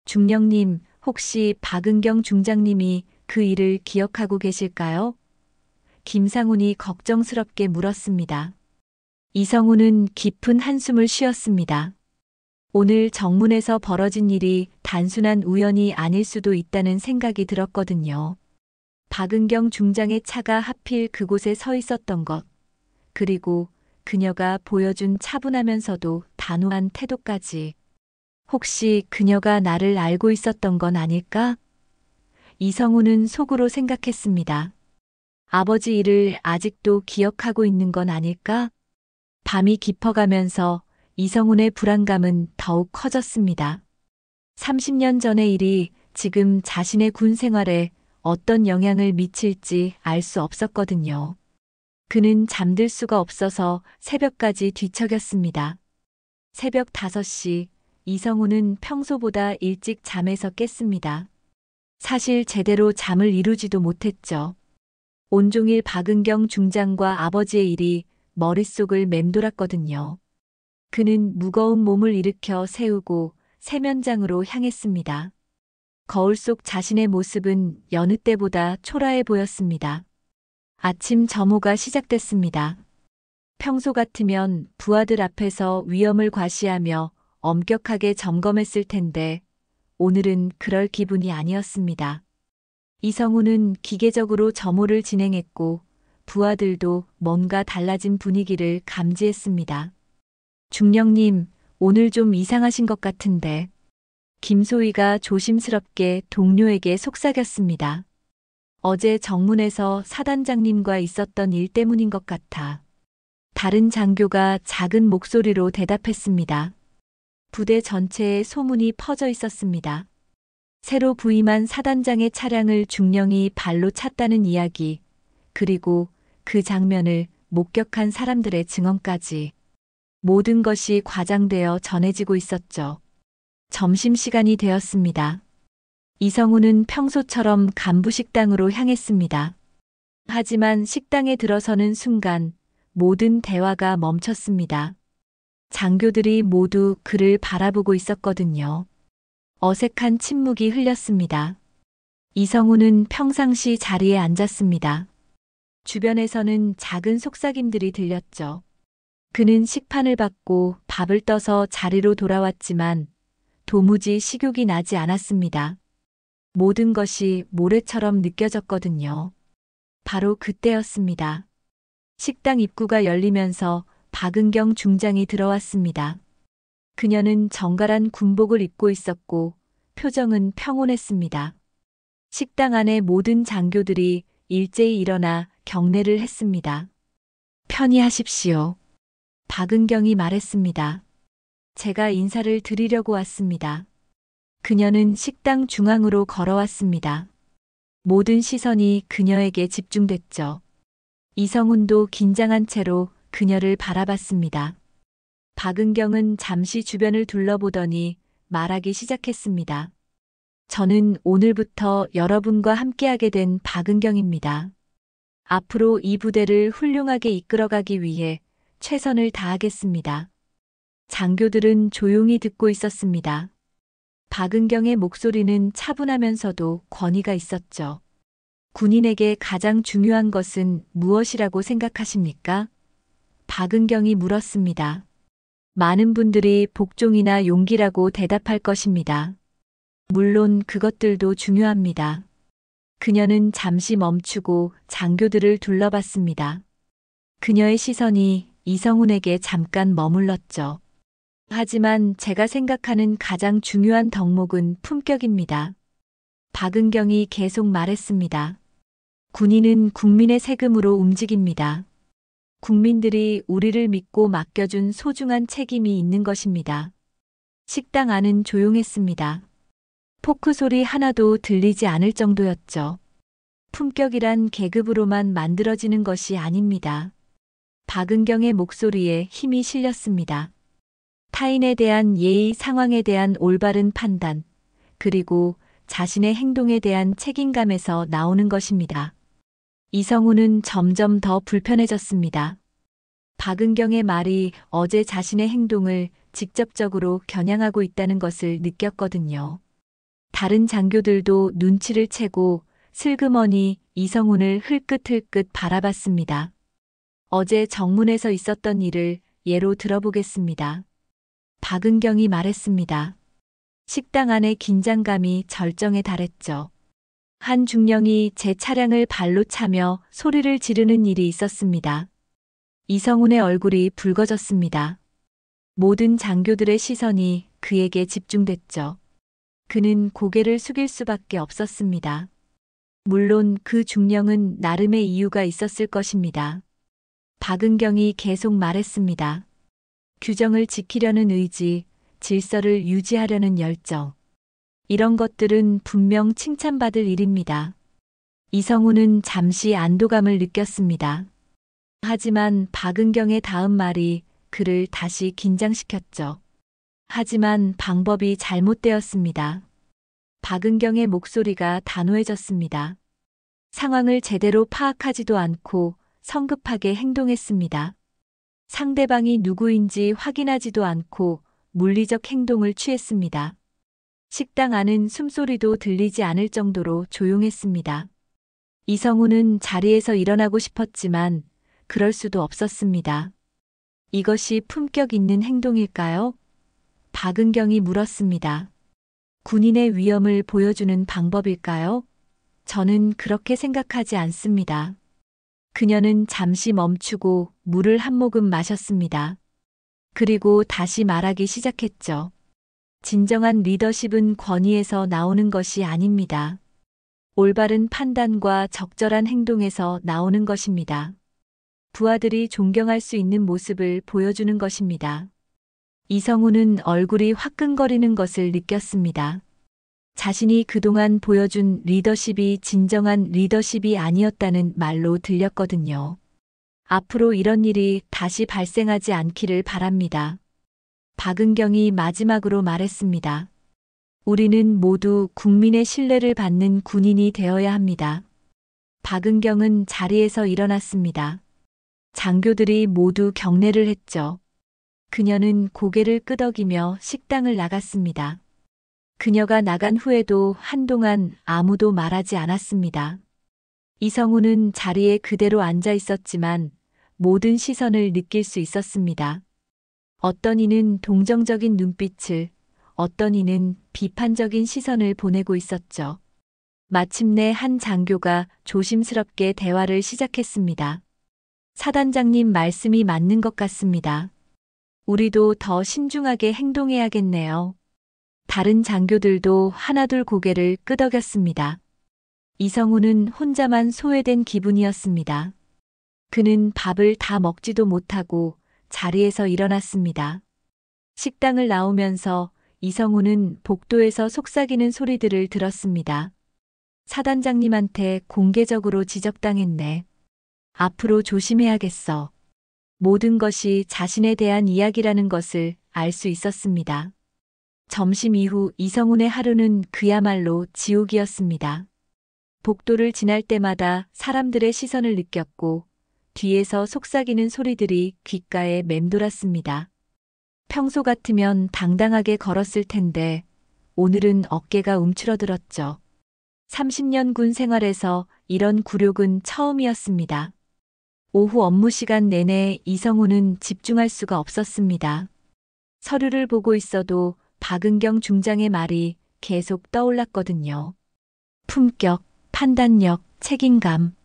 중령님, 혹시 박은경 중장님이 그 일을 기억하고 계실까요? 김상훈이 걱정스럽게 물었습니다. 이성훈은 깊은 한숨을 쉬었습니다. 오늘 정문에서 벌어진 일이 단순한 우연이 아닐 수도 있다는 생각이 들었거든요. 박은경 중장의 차가 하필 그곳에 서 있었던 것, 그리고 그녀가 보여준 차분하면서도 단호한 태도까지. 혹시 그녀가 나를 알고 있었던 건 아닐까? 이성훈은 속으로 생각했습니다. 아버지 일을 아직도 기억하고 있는 건 아닐까? 밤이 깊어가면서 이성훈의 불안감은 더욱 커졌습니다. 30년 전의 일이 지금 자신의 군 생활에 어떤 영향을 미칠지 알 수 없었거든요. 그는 잠들 수가 없어서 새벽까지 뒤척였습니다. 새벽 5시, 이성훈은 평소보다 일찍 잠에서 깼습니다. 사실 제대로 잠을 이루지도 못했죠. 온종일 박은경 중장과 아버지의 일이 머릿속을 맴돌았거든요. 그는 무거운 몸을 일으켜 세우고 세면장으로 향했습니다. 거울 속 자신의 모습은 여느 때보다 초라해 보였습니다. 아침 점호가 시작됐습니다. 평소 같으면 부하들 앞에서 위험을 과시하며 엄격하게 점검했을 텐데 오늘은 그럴 기분이 아니었습니다. 이성우는 기계적으로 점호를 진행했고 부하들도 뭔가 달라진 분위기를 감지했습니다. 중령님, 오늘 좀 이상하신 것 같은데. 김소희가 조심스럽게 동료에게 속삭였습니다. 어제 정문에서 사단장님과 있었던 일 때문인 것 같아. 다른 장교가 작은 목소리로 대답했습니다. 부대 전체에 소문이 퍼져 있었습니다. 새로 부임한 사단장의 차량을 중령이 발로 찼다는 이야기, 그리고 그 장면을 목격한 사람들의 증언까지. 모든 것이 과장되어 전해지고 있었죠. 점심시간이 되었습니다. 이성우는 평소처럼 간부식당으로 향했습니다. 하지만 식당에 들어서는 순간 모든 대화가 멈췄습니다. 장교들이 모두 그를 바라보고 있었거든요. 어색한 침묵이 흘렸습니다. 이성우는 평상시 자리에 앉았습니다. 주변에서는 작은 속삭임들이 들렸죠. 그는 식판을 받고 밥을 떠서 자리로 돌아왔지만 도무지 식욕이 나지 않았습니다. 모든 것이 모래처럼 느껴졌거든요. 바로 그때였습니다. 식당 입구가 열리면서 박은경 중장이 들어왔습니다. 그녀는 정갈한 군복을 입고 있었고 표정은 평온했습니다. 식당 안의 모든 장교들이 일제히 일어나 경례를 했습니다. 편히 하십시오. 박은경이 말했습니다. 제가 인사를 드리려고 왔습니다. 그녀는 식당 중앙으로 걸어왔습니다. 모든 시선이 그녀에게 집중됐죠. 이성훈도 긴장한 채로 그녀를 바라봤습니다. 박은경은 잠시 주변을 둘러보더니 말하기 시작했습니다. 저는 오늘부터 여러분과 함께하게 된 박은경입니다. 앞으로 이 부대를 훌륭하게 이끌어가기 위해 최선을 다하겠습니다. 장교들은 조용히 듣고 있었습니다. 박은경의 목소리는 차분하면서도 권위가 있었죠. 군인에게 가장 중요한 것은 무엇이라고 생각하십니까? 박은경이 물었습니다. 많은 분들이 복종이나 용기라고 대답할 것입니다. 물론 그것들도 중요합니다. 그녀는 잠시 멈추고 장교들을 둘러봤습니다. 그녀의 시선이 이성훈에게 잠깐 머물렀죠. 하지만 제가 생각하는 가장 중요한 덕목은 품격입니다. 박은경이 계속 말했습니다. 군인은 국민의 세금으로 움직입니다. 국민들이 우리를 믿고 맡겨준 소중한 책임이 있는 것입니다. 식당 안은 조용했습니다. 포크 소리 하나도 들리지 않을 정도였죠. 품격이란 계급으로만 만들어지는 것이 아닙니다. 박은경의 목소리에 힘이 실렸습니다. 타인에 대한 예의, 상황에 대한 올바른 판단, 그리고 자신의 행동에 대한 책임감에서 나오는 것입니다. 이성우는 점점 더 불편해졌습니다. 박은경의 말이 어제 자신의 행동을 직접적으로 겨냥하고 있다는 것을 느꼈거든요. 다른 장교들도 눈치를 채고 슬그머니 이성훈을 흘끗흘끗 바라봤습니다. 어제 정문에서 있었던 일을 예로 들어보겠습니다. 박은경이 말했습니다. 식당 안의 긴장감이 절정에 달했죠. 한 중령이 제 차량을 발로 차며 소리를 지르는 일이 있었습니다. 이성훈의 얼굴이 붉어졌습니다. 모든 장교들의 시선이 그에게 집중됐죠. 그는 고개를 숙일 수밖에 없었습니다. 물론 그 중령은 나름의 이유가 있었을 것입니다. 박은경이 계속 말했습니다. 규정을 지키려는 의지, 질서를 유지하려는 열정. 이런 것들은 분명 칭찬받을 일입니다. 이성우는 잠시 안도감을 느꼈습니다. 하지만 박은경의 다음 말이 그를 다시 긴장시켰죠. 하지만 방법이 잘못되었습니다. 박은경의 목소리가 단호해졌습니다. 상황을 제대로 파악하지도 않고 성급하게 행동했습니다. 상대방이 누구인지 확인하지도 않고 물리적 행동을 취했습니다. 식당 안은 숨소리도 들리지 않을 정도로 조용했습니다. 이성우는 자리에서 일어나고 싶었지만 그럴 수도 없었습니다. 이것이 품격 있는 행동일까요? 박은경이 물었습니다. 군인의 위엄을 보여주는 방법일까요? 저는 그렇게 생각하지 않습니다. 그녀는 잠시 멈추고 물을 한 모금 마셨습니다. 그리고 다시 말하기 시작했죠. 진정한 리더십은 권위에서 나오는 것이 아닙니다. 올바른 판단과 적절한 행동에서 나오는 것입니다. 부하들이 존경할 수 있는 모습을 보여주는 것입니다. 이성우는 얼굴이 화끈거리는 것을 느꼈습니다. 자신이 그동안 보여준 리더십이 진정한 리더십이 아니었다는 말로 들렸거든요. 앞으로 이런 일이 다시 발생하지 않기를 바랍니다. 박은경이 마지막으로 말했습니다. 우리는 모두 국민의 신뢰를 받는 군인이 되어야 합니다. 박은경은 자리에서 일어났습니다. 장교들이 모두 경례를 했죠. 그녀는 고개를 끄덕이며 식당을 나갔습니다. 그녀가 나간 후에도 한동안 아무도 말하지 않았습니다. 이성우는 자리에 그대로 앉아 있었지만 모든 시선을 느낄 수 있었습니다. 어떤 이는 동정적인 눈빛을, 어떤 이는 비판적인 시선을 보내고 있었죠. 마침내 한 장교가 조심스럽게 대화를 시작했습니다. 사단장님 말씀이 맞는 것 같습니다. 우리도 더 신중하게 행동해야겠네요. 다른 장교들도 하나둘 고개를 끄덕였습니다. 이성우는 혼자만 소외된 기분이었습니다. 그는 밥을 다 먹지도 못하고 자리에서 일어났습니다. 식당을 나오면서 이성우는 복도에서 속삭이는 소리들을 들었습니다. 사단장님한테 공개적으로 지적당했네. 앞으로 조심해야겠어. 모든 것이 자신에 대한 이야기라는 것을 알 수 있었습니다. 점심 이후 이성훈의 하루는 그야말로 지옥이었습니다. 복도를 지날 때마다 사람들의 시선을 느꼈고 뒤에서 속삭이는 소리들이 귓가에 맴돌았습니다. 평소 같으면 당당하게 걸었을 텐데 오늘은 어깨가 움츠러들었죠. 30년 군 생활에서 이런 굴욕은 처음이었습니다. 오후 업무 시간 내내 이성우는 집중할 수가 없었습니다. 서류를 보고 있어도 박은경 중장의 말이 계속 떠올랐거든요. 품격, 판단력, 책임감.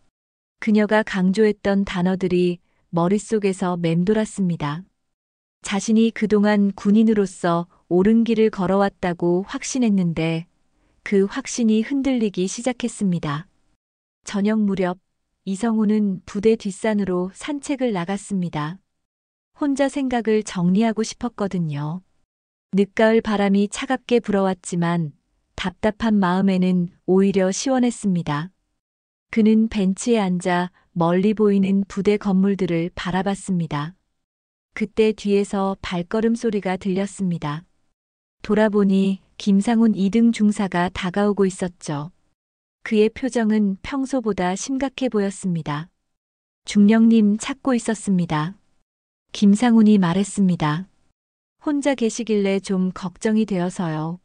그녀가 강조했던 단어들이 머릿속에서 맴돌았습니다. 자신이 그동안 군인으로서 옳은 길을 걸어왔다고 확신했는데 그 확신이 흔들리기 시작했습니다. 저녁 무렵 이성우는 부대 뒷산으로 산책을 나갔습니다. 혼자 생각을 정리하고 싶었거든요. 늦가을 바람이 차갑게 불어왔지만 답답한 마음에는 오히려 시원했습니다. 그는 벤치에 앉아 멀리 보이는 부대 건물들을 바라봤습니다. 그때 뒤에서 발걸음 소리가 들렸습니다. 돌아보니 김상훈 2등 중사가 다가오고 있었죠. 그의 표정은 평소보다 심각해 보였습니다. 중령님 찾고 있었습니다. 김상훈이 말했습니다. 혼자 계시길래 좀 걱정이 되어서요.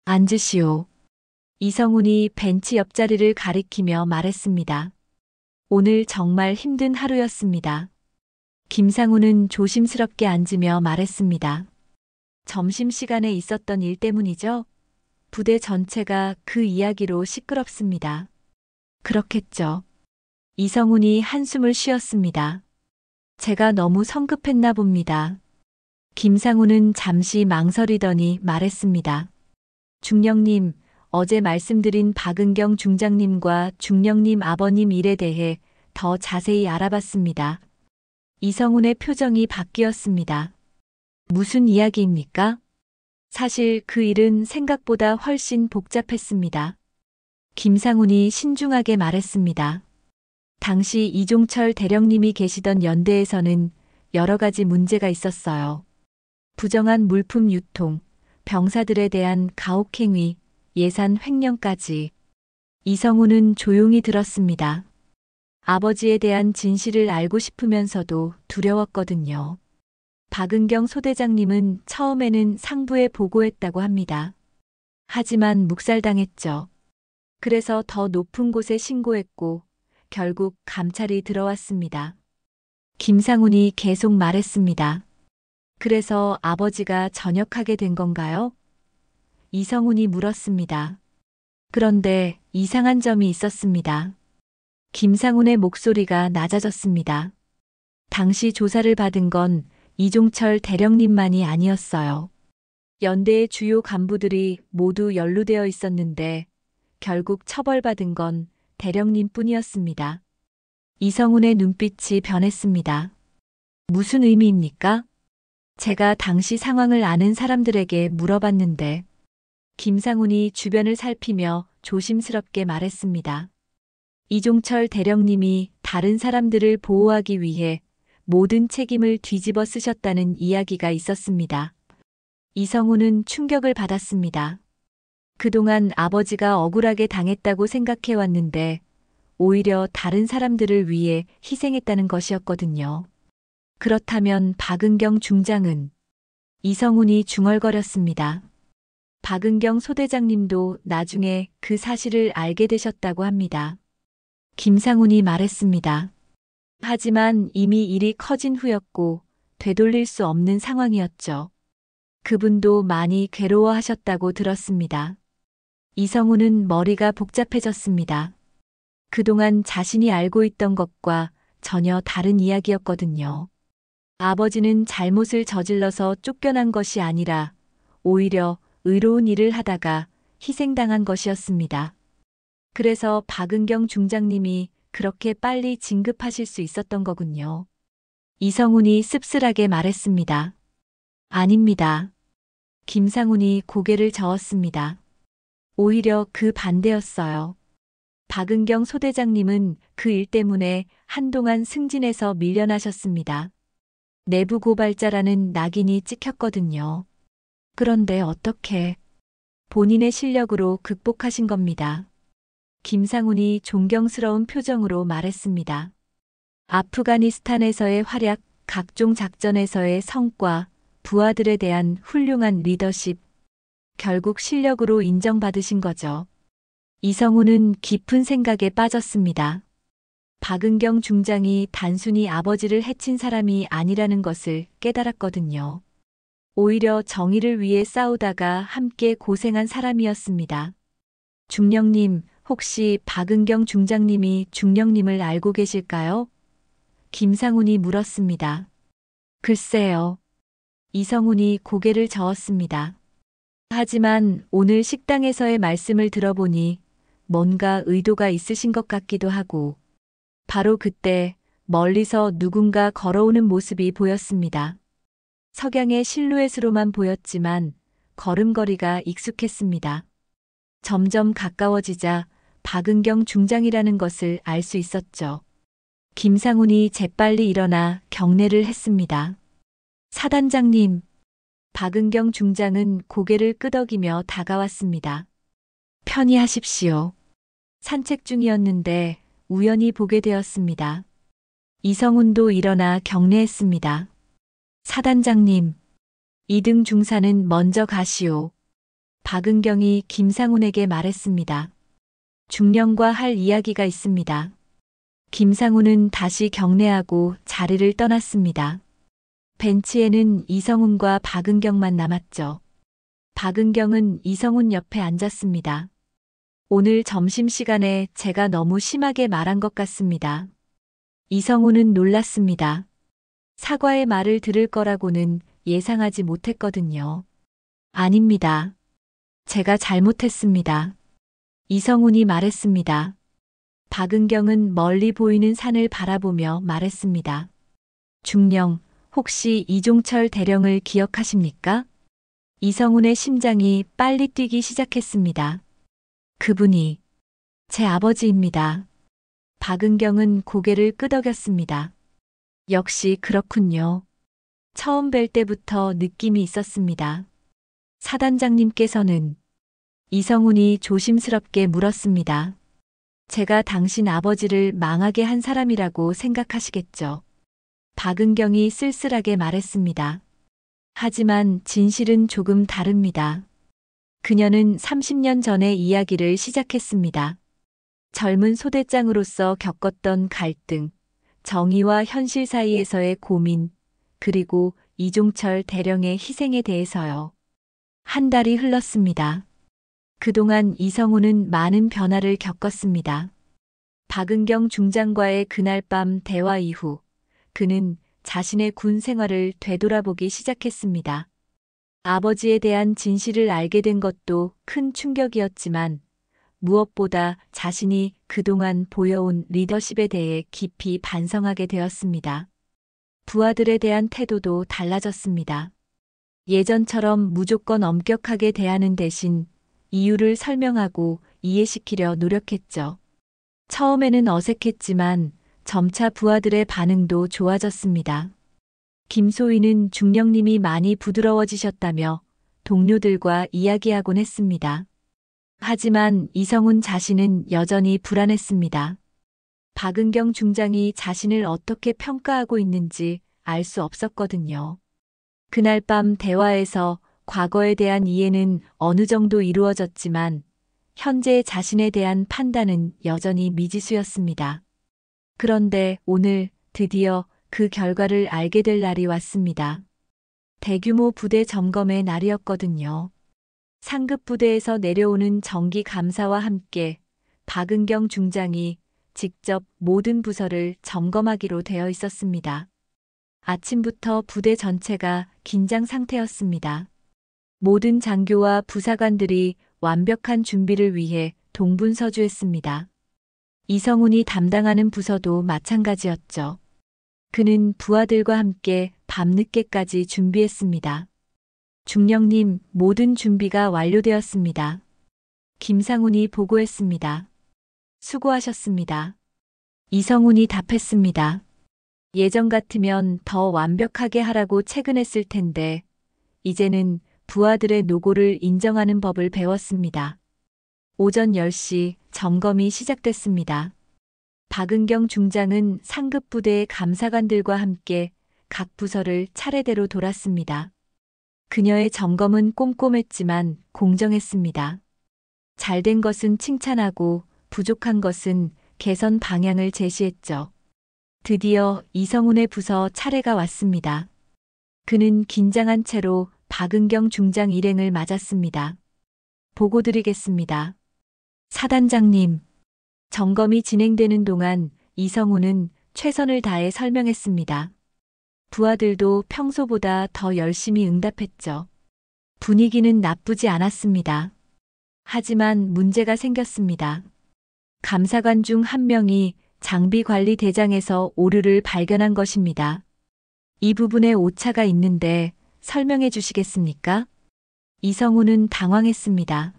앉으시오. 이성훈이 벤치 옆자리를 가리키며 말했습니다. 오늘 정말 힘든 하루였습니다. 김상훈은 조심스럽게 앉으며 말했습니다. 점심시간에 있었던 일 때문이죠? 부대 전체가 그 이야기로 시끄럽습니다. 그렇겠죠. 이성훈이 한숨을 쉬었습니다. 제가 너무 성급했나 봅니다. 김상훈은 잠시 망설이더니 말했습니다. 중령님, 어제 말씀드린 박은경 중장님과 중령님 아버님 일에 대해 더 자세히 알아봤습니다. 이성훈의 표정이 바뀌었습니다. 무슨 이야기입니까? 사실 그 일은 생각보다 훨씬 복잡했습니다. 김상훈이 신중하게 말했습니다. 당시 이종철 대령님이 계시던 연대에서는 여러 가지 문제가 있었어요. 부정한 물품 유통, 병사들에 대한 가혹행위, 예산 횡령까지. 이성우는 조용히 들었습니다. 아버지에 대한 진실을 알고 싶으면서도 두려웠거든요. 박은경 소대장님은 처음에는 상부에 보고했다고 합니다. 하지만 묵살당했죠. 그래서 더 높은 곳에 신고했고 결국 감찰이 들어왔습니다. 김상훈이 계속 말했습니다. 그래서 아버지가 전역하게 된 건가요? 이성훈이 물었습니다. 그런데 이상한 점이 있었습니다. 김상훈의 목소리가 낮아졌습니다. 당시 조사를 받은 건 이종철 대령님만이 아니었어요. 연대의 주요 간부들이 모두 연루되어 있었는데 결국 처벌받은 건 대령님 뿐이었습니다. 이성훈의 눈빛이 변했습니다. 무슨 의미입니까? 제가 당시 상황을 아는 사람들에게 물어봤는데 김상훈이 주변을 살피며 조심스럽게 말했습니다. 이종철 대령님이 다른 사람들을 보호하기 위해 모든 책임을 뒤집어 쓰셨다는 이야기가 있었습니다. 이성훈은 충격을 받았습니다. 그동안 아버지가 억울하게 당했다고 생각해왔는데 오히려 다른 사람들을 위해 희생했다는 것이었거든요. 그렇다면 박은경 중장은? 이성훈이 중얼거렸습니다. 박은경 소대장님도 나중에 그 사실을 알게 되셨다고 합니다. 김상훈이 말했습니다. 하지만 이미 일이 커진 후였고 되돌릴 수 없는 상황이었죠. 그분도 많이 괴로워하셨다고 들었습니다. 이성훈은 머리가 복잡해졌습니다. 그동안 자신이 알고 있던 것과 전혀 다른 이야기였거든요. 아버지는 잘못을 저질러서 쫓겨난 것이 아니라 오히려 의로운 일을 하다가 희생당한 것이었습니다. 그래서 박은경 중장님이 그렇게 빨리 진급하실 수 있었던 거군요. 이성훈이 씁쓸하게 말했습니다. 아닙니다. 김상훈이 고개를 저었습니다. 오히려 그 반대였어요. 박은경 소대장님은 그 일 때문에 한동안 승진해서 밀려나셨습니다. 내부 고발자라는 낙인이 찍혔거든요. 그런데 어떻게 본인의 실력으로 극복하신 겁니다. 김상훈이 존경스러운 표정으로 말했습니다. 아프가니스탄에서의 활약, 각종 작전에서의 성과, 부하들에 대한 훌륭한 리더십, 결국 실력으로 인정받으신 거죠. 이성훈은 깊은 생각에 빠졌습니다. 박은경 중장이 단순히 아버지를 해친 사람이 아니라는 것을 깨달았거든요. 오히려 정의를 위해 싸우다가 함께 고생한 사람이었습니다. 중령님, 혹시 박은경 중장님이 중령님을 알고 계실까요? 김상훈이 물었습니다. 글쎄요. 이성훈이 고개를 저었습니다. 하지만 오늘 식당에서의 말씀을 들어보니 뭔가 의도가 있으신 것 같기도 하고 바로 그때 멀리서 누군가 걸어오는 모습이 보였습니다. 석양의 실루엣으로만 보였지만 걸음걸이가 익숙했습니다. 점점 가까워지자 박은경 중장이라는 것을 알 수 있었죠. 김상훈이 재빨리 일어나 경례를 했습니다. 사단장님. 박은경 중장은 고개를 끄덕이며 다가왔습니다. 편히 하십시오. 산책 중이었는데 우연히 보게 되었습니다. 이성훈도 일어나 경례했습니다. 사단장님, 2등 중사는 먼저 가시오. 박은경이 김상훈에게 말했습니다. 중령과 할 이야기가 있습니다. 김상훈은 다시 경례하고 자리를 떠났습니다. 벤치에는 이성훈과 박은경만 남았죠. 박은경은 이성훈 옆에 앉았습니다. 오늘 점심시간에 제가 너무 심하게 말한 것 같습니다. 이성훈은 놀랐습니다. 사과의 말을 들을 거라고는 예상하지 못했거든요. 아닙니다. 제가 잘못했습니다. 이성훈이 말했습니다. 박은경은 멀리 보이는 산을 바라보며 말했습니다. 중령, 혹시 이종철 대령을 기억하십니까? 이성훈의 심장이 빨리 뛰기 시작했습니다. 그분이 제 아버지입니다. 박은경은 고개를 끄덕였습니다. 역시 그렇군요. 처음 뵐 때부터 느낌이 있었습니다. 사단장님께서는? 이성훈이 조심스럽게 물었습니다. 제가 당신 아버지를 망하게 한 사람이라고 생각하시겠죠. 박은경이 쓸쓸하게 말했습니다. 하지만 진실은 조금 다릅니다. 그녀는 30년 전의 이야기를 시작했습니다. 젊은 소대장으로서 겪었던 갈등, 정의와 현실 사이에서의 고민, 그리고 이종철 대령의 희생에 대해서요. 한 달이 흘렀습니다. 그동안 이성우는 많은 변화를 겪었습니다. 박은경 중장과의 그날 밤 대화 이후 그는 자신의 군 생활을 되돌아보기 시작했습니다. 아버지에 대한 진실을 알게 된 것도 큰 충격이었지만 무엇보다 자신이 그동안 보여온 리더십에 대해 깊이 반성하게 되었습니다. 부하들에 대한 태도도 달라졌습니다. 예전처럼 무조건 엄격하게 대하는 대신 이유를 설명하고 이해시키려 노력했죠. 처음에는 어색했지만 점차 부하들의 반응도 좋아졌습니다. 김소희는 중령님이 많이 부드러워지셨다며 동료들과 이야기하곤 했습니다. 하지만 이성훈 자신은 여전히 불안했습니다. 박은경 중장이 자신을 어떻게 평가하고 있는지 알 수 없었거든요. 그날 밤 대화에서 과거에 대한 이해는 어느 정도 이루어졌지만 현재 자신에 대한 판단은 여전히 미지수였습니다. 그런데 오늘 드디어 그 결과를 알게 될 날이 왔습니다. 대규모 부대 점검의 날이었거든요. 상급 부대에서 내려오는 정기 감사와 함께 박은경 중장이 직접 모든 부서를 점검하기로 되어 있었습니다. 아침부터 부대 전체가 긴장 상태였습니다. 모든 장교와 부사관들이 완벽한 준비를 위해 동분서주했습니다. 이성훈이 담당하는 부서도 마찬가지였죠. 그는 부하들과 함께 밤늦게까지 준비했습니다. 중령님, 모든 준비가 완료되었습니다. 김상훈이 보고했습니다. 수고하셨습니다. 이성훈이 답했습니다. 예전 같으면 더 완벽하게 하라고 체근했을 텐데 이제는 부하들의 노고를 인정하는 법을 배웠습니다. 오전 10시 점검이 시작됐습니다. 박은경 중장은 상급 부대의 감사관들과 함께 각 부서를 차례대로 돌았습니다. 그녀의 점검은 꼼꼼했지만 공정했습니다. 잘된 것은 칭찬하고 부족한 것은 개선 방향을 제시했죠. 드디어 이성훈의 부서 차례가 왔습니다. 그는 긴장한 채로 박은경 중장 일행을 맞았습니다. 보고드리겠습니다. 사단장님. 점검이 진행되는 동안 이성훈은 최선을 다해 설명했습니다. 부하들도 평소보다 더 열심히 응답했죠. 분위기는 나쁘지 않았습니다. 하지만 문제가 생겼습니다. 감사관 중 한 명이 장비관리대장에서 오류를 발견한 것입니다. 이 부분에 오차가 있는데 설명해 주시겠습니까? 이성훈은 당황했습니다.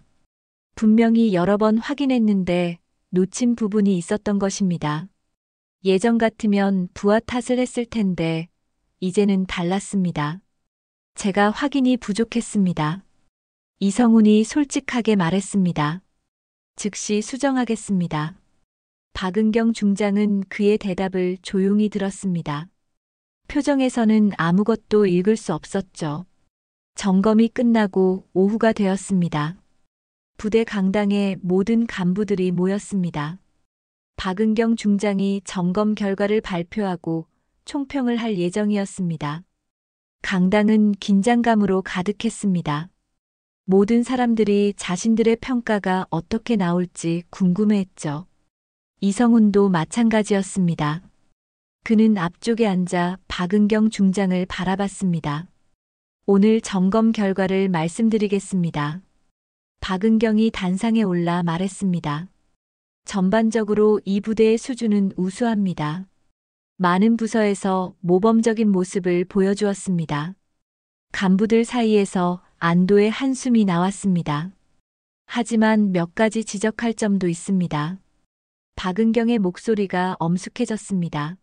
분명히 여러 번 확인했는데 놓친 부분이 있었던 것입니다. 예전 같으면 부하 탓을 했을 텐데 이제는 달랐습니다. 제가 확인이 부족했습니다. 이성훈이 솔직하게 말했습니다. 즉시 수정하겠습니다. 박은경 중장은 그의 대답을 조용히 들었습니다. 표정에서는 아무것도 읽을 수 없었죠. 점검이 끝나고 오후가 되었습니다. 부대 강당에 모든 간부들이 모였습니다. 박은경 중장이 점검 결과를 발표하고 총평을 할 예정이었습니다. 강당은 긴장감으로 가득했습니다. 모든 사람들이 자신들의 평가가 어떻게 나올지 궁금해했죠. 이성훈도 마찬가지였습니다. 그는 앞쪽에 앉아 박은경 중장을 바라봤습니다. 오늘 점검 결과를 말씀드리겠습니다. 박은경이 단상에 올라 말했습니다. 전반적으로 이 부대의 수준은 우수합니다. 많은 부서에서 모범적인 모습을 보여주었습니다. 간부들 사이에서 안도의 한숨이 나왔습니다. 하지만 몇 가지 지적할 점도 있습니다. 박은경의 목소리가 엄숙해졌습니다.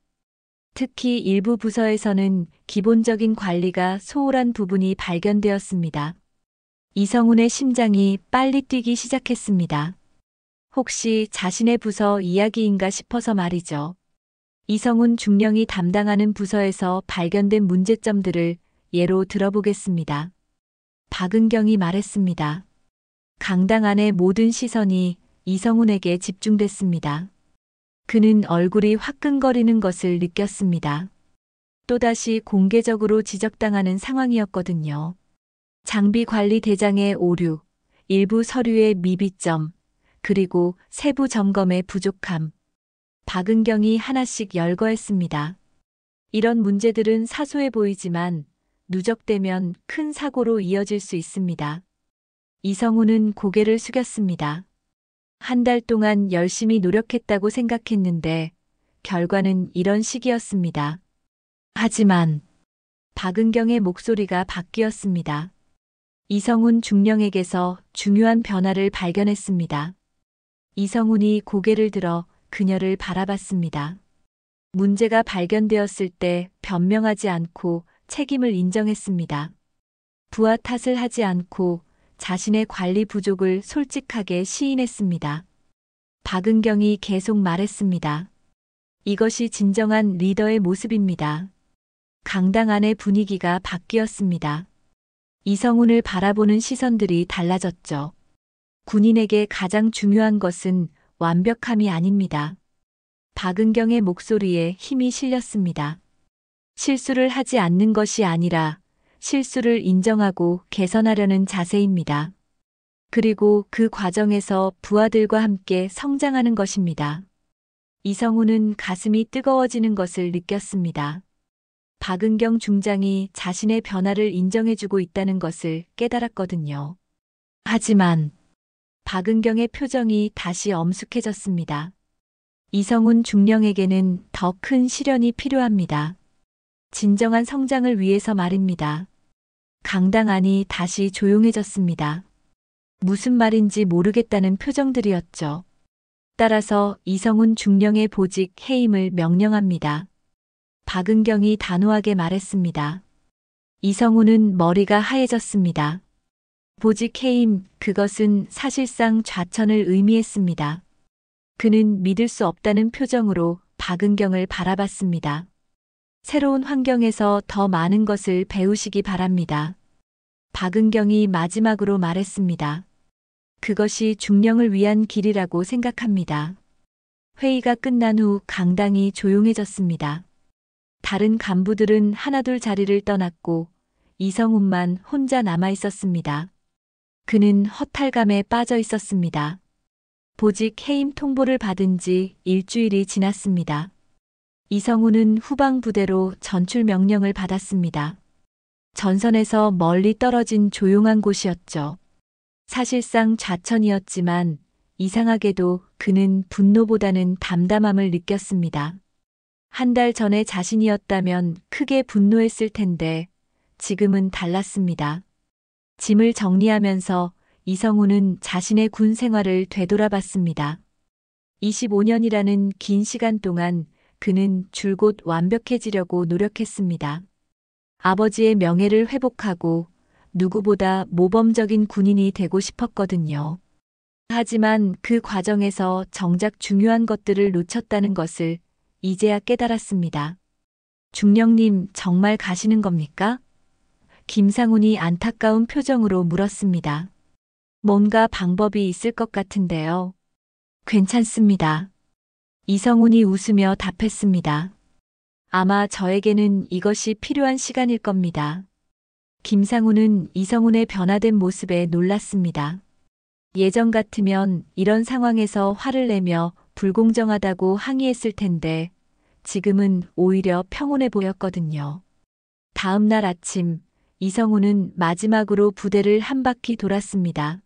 특히 일부 부서에서는 기본적인 관리가 소홀한 부분이 발견되었습니다. 이성훈의 심장이 빨리 뛰기 시작했습니다. 혹시 자신의 부서 이야기인가 싶어서 말이죠. 이성훈 중령이 담당하는 부서에서 발견된 문제점들을 예로 들어보겠습니다. 박은경이 말했습니다. 강당 안의 모든 시선이 이성훈에게 집중됐습니다. 그는 얼굴이 화끈거리는 것을 느꼈습니다. 또다시 공개적으로 지적당하는 상황이었거든요. 장비 관리 대장의 오류, 일부 서류의 미비점, 그리고 세부 점검의 부족함. 박은경이 하나씩 열거했습니다. 이런 문제들은 사소해 보이지만 누적되면 큰 사고로 이어질 수 있습니다. 이성우는 고개를 숙였습니다. 한 달 동안 열심히 노력했다고 생각했는데 결과는 이런 식이었습니다. 하지만 박은경의 목소리가 바뀌었습니다. 이성훈 중령에게서 중요한 변화를 발견했습니다. 이성훈이 고개를 들어 그녀를 바라봤습니다. 문제가 발견되었을 때 변명하지 않고 책임을 인정했습니다. 부하 탓을 하지 않고 자신의 관리 부족을 솔직하게 시인했습니다. 박은경이 계속 말했습니다. 이것이 진정한 리더의 모습입니다. 강당 안의 분위기가 바뀌었습니다. 이성훈을 바라보는 시선들이 달라졌죠. 군인에게 가장 중요한 것은 완벽함이 아닙니다. 박은경의 목소리에 힘이 실렸습니다. 실수를 하지 않는 것이 아니라 실수를 인정하고 개선하려는 자세입니다. 그리고 그 과정에서 부하들과 함께 성장하는 것입니다. 이성훈은 가슴이 뜨거워지는 것을 느꼈습니다. 박은경 중장이 자신의 변화를 인정해주고 있다는 것을 깨달았거든요. 하지만 박은경의 표정이 다시 엄숙해졌습니다. 이성훈 중령에게는 더 큰 시련이 필요합니다. 진정한 성장을 위해서 말입니다. 강당 안이 다시 조용해졌습니다. 무슨 말인지 모르겠다는 표정들이었죠. 따라서 이성훈 중령의 보직 해임을 명령합니다. 박은경이 단호하게 말했습니다. 이성훈은 머리가 하얘졌습니다. 보직 해임, 그것은 사실상 좌천을 의미했습니다. 그는 믿을 수 없다는 표정으로 박은경을 바라봤습니다. 새로운 환경에서 더 많은 것을 배우시기 바랍니다. 박은경이 마지막으로 말했습니다. 그것이 중령을 위한 길이라고 생각합니다. 회의가 끝난 후 강당이 조용해졌습니다. 다른 간부들은 하나둘 자리를 떠났고 이성훈만 혼자 남아 있었습니다. 그는 허탈감에 빠져 있었습니다. 보직 해임 통보를 받은 지 일주일이 지났습니다. 이성훈은 후방 부대로 전출 명령을 받았습니다. 전선에서 멀리 떨어진 조용한 곳이었죠. 사실상 좌천이었지만 이상하게도 그는 분노보다는 담담함을 느꼈습니다. 한 달 전에 자신이었다면 크게 분노했을 텐데 지금은 달랐습니다. 짐을 정리하면서 이성훈은 자신의 군 생활을 되돌아봤습니다. 25년이라는 긴 시간 동안 그는 줄곧 완벽해지려고 노력했습니다. 아버지의 명예를 회복하고 누구보다 모범적인 군인이 되고 싶었거든요. 하지만 그 과정에서 정작 중요한 것들을 놓쳤다는 것을 이제야 깨달았습니다. 중령님, 정말 가시는 겁니까? 김상훈이 안타까운 표정으로 물었습니다. 뭔가 방법이 있을 것 같은데요. 괜찮습니다. 이성훈이 웃으며 답했습니다. 아마 저에게는 이것이 필요한 시간일 겁니다. 김상훈은 이성훈의 변화된 모습에 놀랐습니다. 예전 같으면 이런 상황에서 화를 내며 불공정하다고 항의했을 텐데 지금은 오히려 평온해 보였거든요. 다음 날 아침, 이성훈은 마지막으로 부대를 한 바퀴 돌았습니다.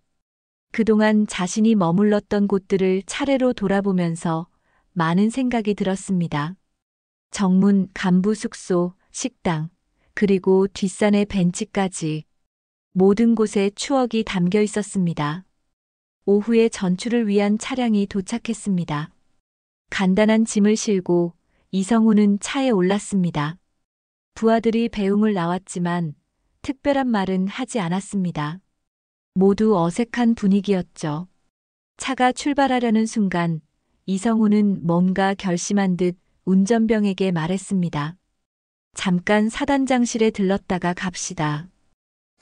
그동안 자신이 머물렀던 곳들을 차례로 돌아보면서 많은 생각이 들었습니다. 정문, 간부 숙소, 식당, 그리고 뒷산의 벤치까지 모든 곳에 추억이 담겨 있었습니다. 오후에 전출을 위한 차량이 도착했습니다. 간단한 짐을 싣고 이성훈은 차에 올랐습니다. 부하들이 배웅을 나왔지만 특별한 말은 하지 않았습니다. 모두 어색한 분위기였죠. 차가 출발하려는 순간 이성훈은 뭔가 결심한 듯 운전병에게 말했습니다. 잠깐 사단장실에 들렀다가 갑시다.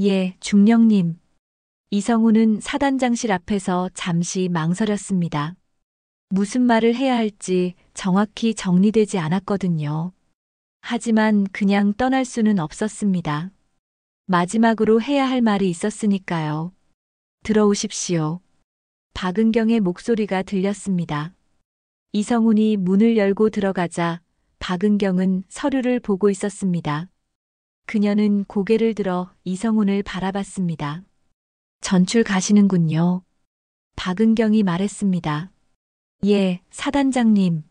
예, 중령님. 이성훈은 사단장실 앞에서 잠시 망설였습니다. 무슨 말을 해야 할지 정확히 정리되지 않았거든요. 하지만 그냥 떠날 수는 없었습니다. 마지막으로 해야 할 말이 있었으니까요. 들어오십시오. 박은경의 목소리가 들렸습니다. 이성훈이 문을 열고 들어가자 박은경은 서류를 보고 있었습니다. 그녀는 고개를 들어 이성훈을 바라봤습니다. 전출 가시는군요. 박은경이 말했습니다. 예, 사단장님.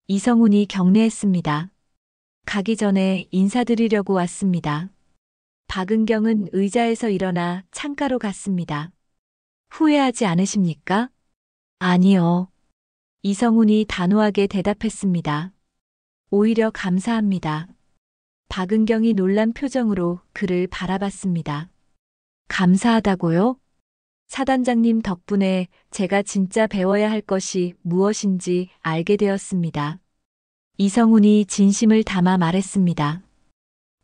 이성훈이 경례했습니다. 가기 전에 인사드리려고 왔습니다. 박은경은 의자에서 일어나 창가로 갔습니다. 후회하지 않으십니까? 아니요. 이성훈이 단호하게 대답했습니다. 오히려 감사합니다. 박은경이 놀란 표정으로 그를 바라봤습니다. 감사하다고요? 사단장님 덕분에 제가 진짜 배워야 할 것이 무엇인지 알게 되었습니다. 이성훈이 진심을 담아 말했습니다.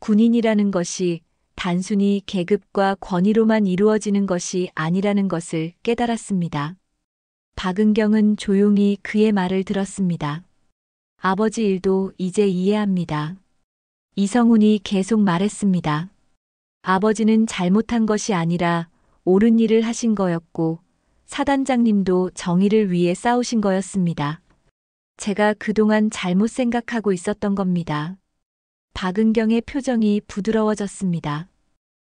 군인이라는 것이 단순히 계급과 권위로만 이루어지는 것이 아니라는 것을 깨달았습니다. 박은경은 조용히 그의 말을 들었습니다. 아버지 일도 이제 이해합니다. 이성훈이 계속 말했습니다. 아버지는 잘못한 것이 아니라 옳은 일을 하신 거였고, 사단장님도 정의를 위해 싸우신 거였습니다. 제가 그동안 잘못 생각하고 있었던 겁니다. 박은경의 표정이 부드러워졌습니다.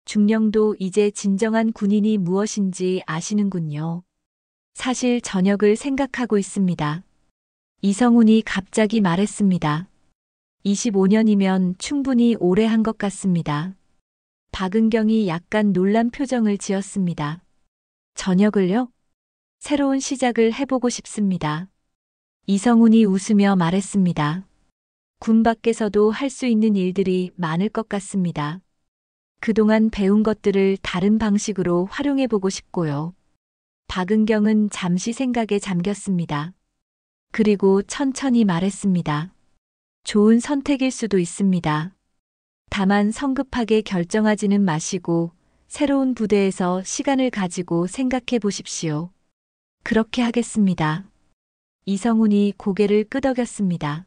중령도 이제 진정한 군인이 무엇인지 아시는군요. 사실 전역을 생각하고 있습니다. 이성훈이 갑자기 말했습니다. 25년이면 충분히 오래 한 것 같습니다. 박은경이 약간 놀란 표정을 지었습니다. 전역을요? 새로운 시작을 해보고 싶습니다. 이성훈이 웃으며 말했습니다. 군 밖에서도 할 수 있는 일들이 많을 것 같습니다. 그동안 배운 것들을 다른 방식으로 활용해보고 싶고요. 박은경은 잠시 생각에 잠겼습니다. 그리고 천천히 말했습니다. 좋은 선택일 수도 있습니다. 다만 성급하게 결정하지는 마시고 새로운 부대에서 시간을 가지고 생각해 보십시오. 그렇게 하겠습니다. 이성훈이 고개를 끄덕였습니다.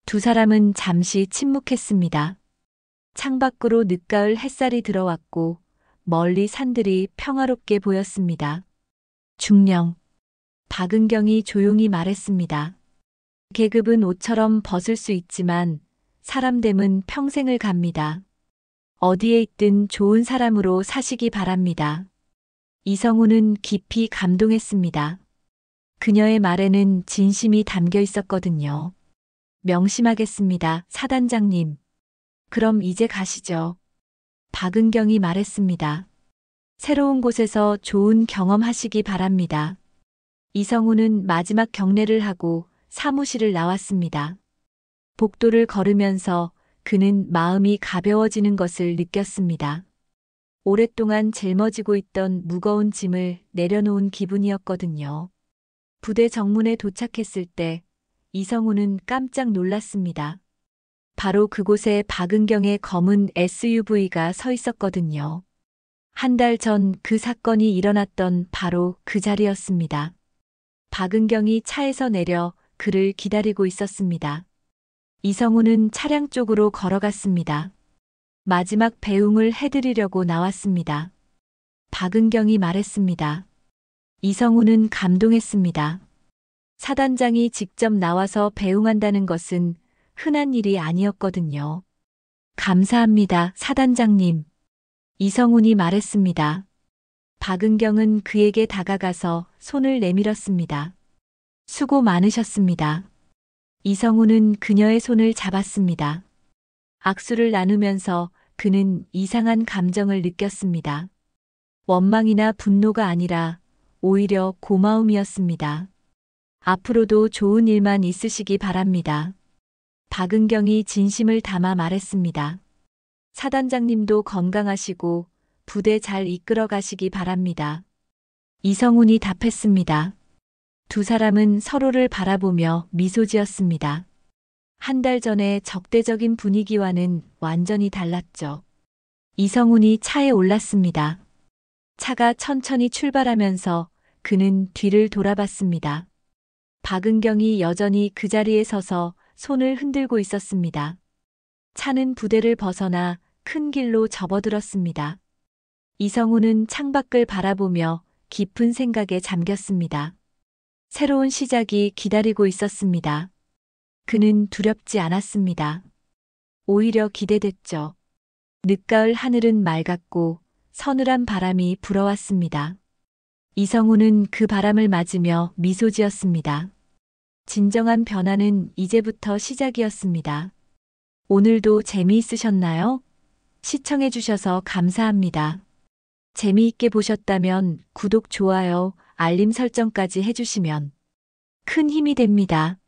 두 사람은 잠시 침묵했습니다. 창밖으로 늦가을 햇살이 들어왔고 멀리 산들이 평화롭게 보였습니다. 중령. 박은경이 조용히 말했습니다. 계급은 옷처럼 벗을 수 있지만 사람됨은 평생을 갑니다. 어디에 있든 좋은 사람으로 사시기 바랍니다. 이성훈은 깊이 감동했습니다. 그녀의 말에는 진심이 담겨 있었거든요. 명심하겠습니다, 사단장님. 그럼 이제 가시죠. 박은경이 말했습니다. 새로운 곳에서 좋은 경험하시기 바랍니다. 이성훈은 마지막 경례를 하고 사무실을 나왔습니다. 복도를 걸으면서 그는 마음이 가벼워지는 것을 느꼈습니다. 오랫동안 짊어지고 있던 무거운 짐을 내려놓은 기분이었거든요. 부대 정문에 도착했을 때 이성훈은 깜짝 놀랐습니다. 바로 그곳에 박은경의 검은 SUV가 서 있었거든요. 한 달 전 그 사건이 일어났던 바로 그 자리였습니다. 박은경이 차에서 내려 그를 기다리고 있었습니다. 이성훈은 차량 쪽으로 걸어갔습니다. 마지막 배웅을 해드리려고 나왔습니다. 박은경이 말했습니다. 이성훈은 감동했습니다. 사단장이 직접 나와서 배웅한다는 것은 흔한 일이 아니었거든요. 감사합니다, 사단장님. 이성훈이 말했습니다. 박은경은 그에게 다가가서 손을 내밀었습니다. 수고 많으셨습니다. 이성훈은 그녀의 손을 잡았습니다. 악수를 나누면서 그는 이상한 감정을 느꼈습니다. 원망이나 분노가 아니라 오히려 고마움이었습니다. 앞으로도 좋은 일만 있으시기 바랍니다. 박은경이 진심을 담아 말했습니다. 사단장님도 건강하시고 부대 잘 이끌어 가시기 바랍니다. 이성훈이 답했습니다. 두 사람은 서로를 바라보며 미소 지었습니다. 한 달 전의 적대적인 분위기와는 완전히 달랐죠. 이성훈이 차에 올랐습니다. 차가 천천히 출발하면서 그는 뒤를 돌아봤습니다. 박은경이 여전히 그 자리에 서서 손을 흔들고 있었습니다. 차는 부대를 벗어나 큰 길로 접어들었습니다. 이성우는 창밖을 바라보며 깊은 생각에 잠겼습니다. 새로운 시작이 기다리고 있었습니다. 그는 두렵지 않았습니다. 오히려 기대됐죠. 늦가을 하늘은 맑았고 서늘한 바람이 불어왔습니다. 이성우는 그 바람을 맞으며 미소 지었습니다. 진정한 변화는 이제부터 시작이었습니다. 오늘도 재미있으셨나요? 시청해 주셔서 감사합니다. 재미있게 보셨다면 구독, 좋아요, 알림 설정까지 해주시면 큰 힘이 됩니다.